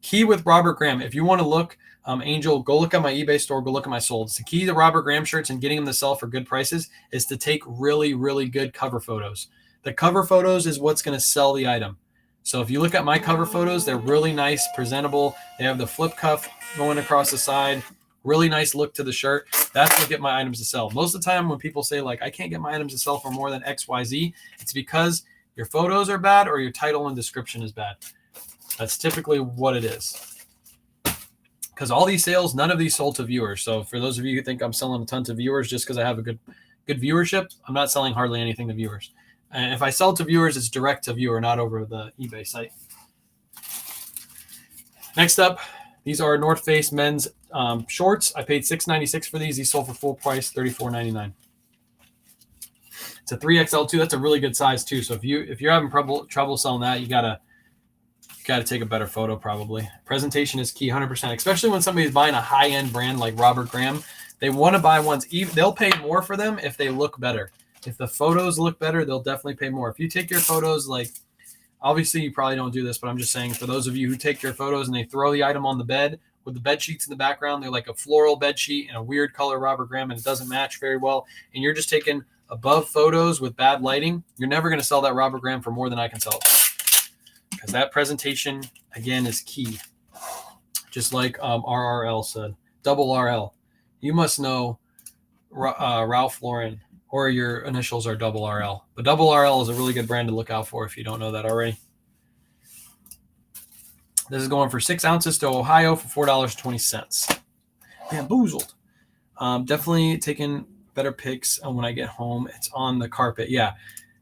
Key with Robert Graham, if you want to look. Angel, go look at my eBay store, go look at my solds. The key to Robert Graham shirts and getting them to sell for good prices is to take really, really good cover photos. The cover photos is what's going to sell the item. So if you look at my cover photos, they're really nice, presentable. They have the flip cuff going across the side, really nice look to the shirt. That's what get my items to sell. Most of the time when people say like, I can't get my items to sell for more than XYZ, it's because your photos are bad or your title and description is bad. That's typically what it is. Because all these sales, none of these sold to viewers. So for those of you who think I'm selling a ton to viewers just because I have a good viewership, I'm not selling hardly anything to viewers. And if I sell to viewers, it's direct to viewer, not over the eBay site. Next up, these are North Face men's shorts. I paid $6.96 for these. These sold for full price, $34.99. It's a 3XL2. That's a really good size too. So if you're having trouble selling that, you gotta take a better photo probably. Presentation is key, 100%. Especially when somebody's buying a high-end brand like Robert Graham, they want to buy ones. They'll pay more for them if they look better. If the photos look better, they'll definitely pay more. If you take your photos, like, obviously you probably don't do this, but I'm just saying for those of you who take your photos and they throw the item on the bed with the bed sheets in the background, they're like a floral bed sheet and a weird color Robert Graham, and it doesn't match very well, and you're just taking above photos with bad lighting, you're never going to sell that Robert Graham for more than I can sell it. Because that presentation, again, is key. Just like RRL said. Double RL. You must know Ralph Lauren, or your initials are double RL. But double RL is a really good brand to look out for if you don't know that already. This is going for 6 ounces to Ohio for $4.20. Bamboozled. Definitely taking better pics when I get home. It's on the carpet. Yeah.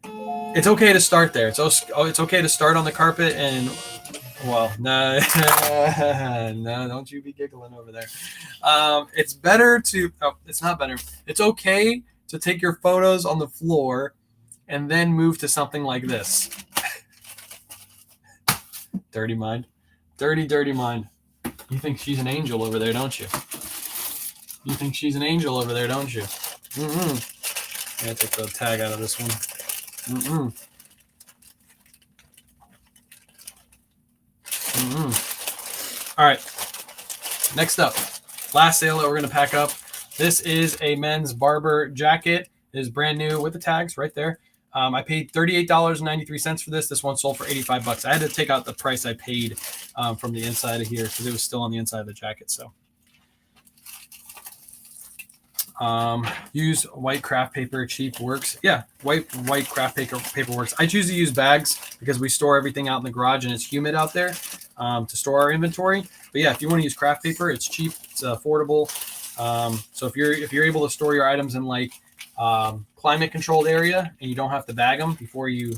It's okay to start there. It's okay to start on the carpet and, well, no, don't you be giggling over there. It's better to, it's not better. It's okay to take your photos on the floor and then move to something like this. Dirty mind. Dirty, dirty mind. You think she's an angel over there, don't you? You think she's an angel over there, don't you? Mm-mm. I gotta take the tag out of this one. Mm-mm. Mm-mm. All right. Next up, last sale that we're going to pack up. This is a men's barber jacket. It is brand new with the tags right there. I paid $38.93 for this. This one sold for $85. I had to take out the price I paid from the inside of here because it was still on the inside of the jacket. So use white craft paper, cheap works. Yeah, white craft paper works. I choose to use bags because we store everything out in the garage and it's humid out there to store our inventory. But yeah, if you want to use craft paper, it's cheap, it's affordable. So if you're able to store your items in like climate controlled area and you don't have to bag them before you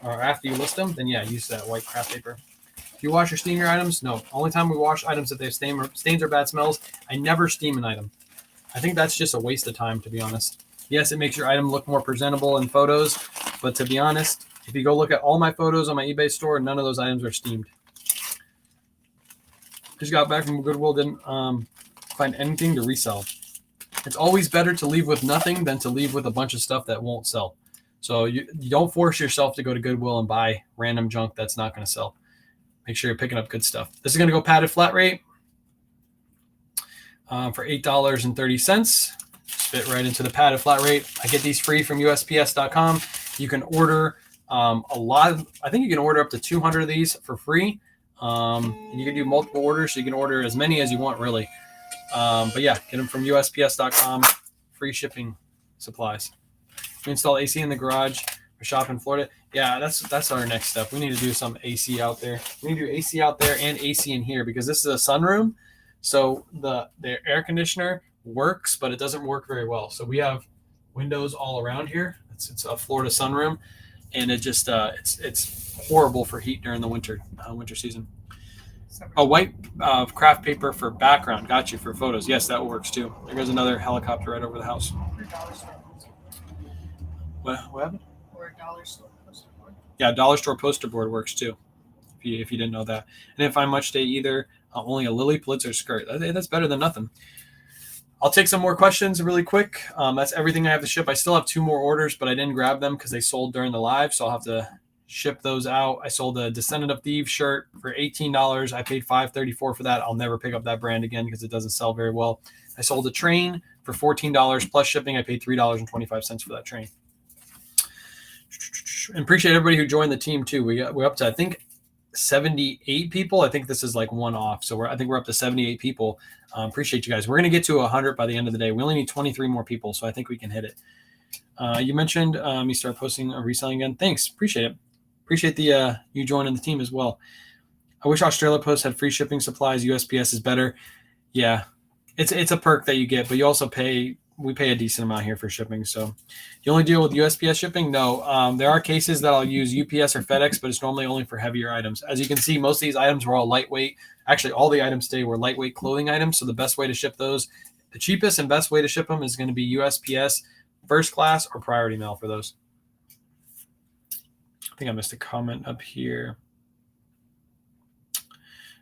or after you list them, then yeah, use that white craft paper. If you wash or steam your items, no. Only time we wash items that they have stains or bad smells. I never steam an item. I think that's just a waste of time, to be honest. Yes, it makes your item look more presentable in photos, but to be honest, if you go look at all my photos on my eBay store, none of those items are steamed. Just got back from Goodwill, didn't find anything to resell. It's always better to leave with nothing than to leave with a bunch of stuff that won't sell. So you don't force yourself to go to Goodwill and buy random junk that's not going to sell. Make sure you're picking up good stuff. This is going to go padded flat rate for $8.30. Fit right into the padded flat rate. I get these free from USPS.com. You can order a lot. I think you can order up to 200 of these for free. And you can do multiple orders, so you can order as many as you want, really. But yeah, get them from USPS.com. Free shipping supplies. We install AC in the garage for shop in Florida. Yeah, that's our next step. We need to do some AC out there. We need to do AC out there and AC in here because this is a sunroom. So the air conditioner works, but it doesn't work very well. So we have windows all around here. It's a Florida sunroom, and it just it's horrible for heat during the winter season. A white craft paper for background. Got you for photos. Yes, that works too. There goes another helicopter right over the house. What happened? Or a dollar store poster board. Yeah, dollar store poster board works too. If you didn't know that. I didn't find much today either. Only a Lily Pulitzer skirt. That's better than nothing. I'll take some more questions really quick. That's everything I have to ship. I still have 2 more orders, but I didn't grab them because they sold during the live, so I'll have to ship those out. I sold a Descendant of Thieves shirt for $18. I paid $5.34 for that. I'll never pick up that brand again because it doesn't sell very well. I sold a train for $14 plus shipping. I paid $3.25 for that train. And appreciate everybody who joined the team too. We're up to, I think, 78 people. I think this is like one off. So I think we're up to 78 people. Appreciate you guys. We're going to get to 100 by the end of the day. We only need 23 more people. So I think we can hit it. You mentioned you start posting or reselling again. Thanks. Appreciate it. Appreciate the you joining the team as well. I wish Australia Post had free shipping supplies. USPS is better. Yeah, it's a perk that you get, but you also we pay a decent amount here for shipping. So you only deal with USPS shipping? No. There are cases that I'll use UPS or FedEx, but it's normally only for heavier items. As you can see, most of these items were all lightweight. Actually, all the items today were lightweight clothing items. So the best way to ship those, the cheapest and best way to ship them is going to be USPS, first class, or priority mail for those. I think I missed a comment up here.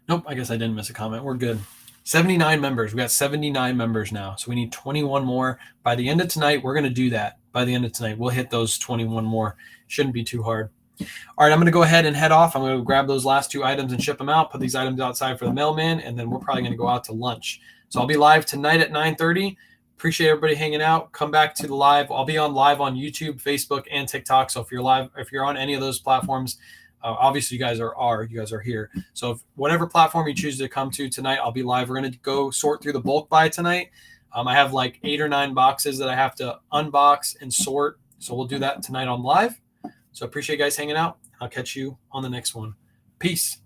Nope, I guess I didn't miss a comment. We're good. 79 members. We got 79 members now. So we need 21 more. By the end of tonight, we're going to do that. By the end of tonight, we'll hit those 21 more. Shouldn't be too hard. All right, I'm going to go ahead and head off. I'm going to grab those last 2 items and ship them out, put these items outside for the mailman, and then we're probably going to go out to lunch. So I'll be live tonight at 9:30. Appreciate everybody hanging out. Come back to the live. I'll be on live on YouTube, Facebook, and TikTok. So if you're on any of those platforms, obviously you guys are here. So if whatever platform you choose to come to tonight, I'll be live. We're going to go sort through the bulk buy tonight. I have like 8 or 9 boxes that I have to unbox and sort. So we'll do that tonight on live. So appreciate you guys hanging out. I'll catch you on the next one. Peace.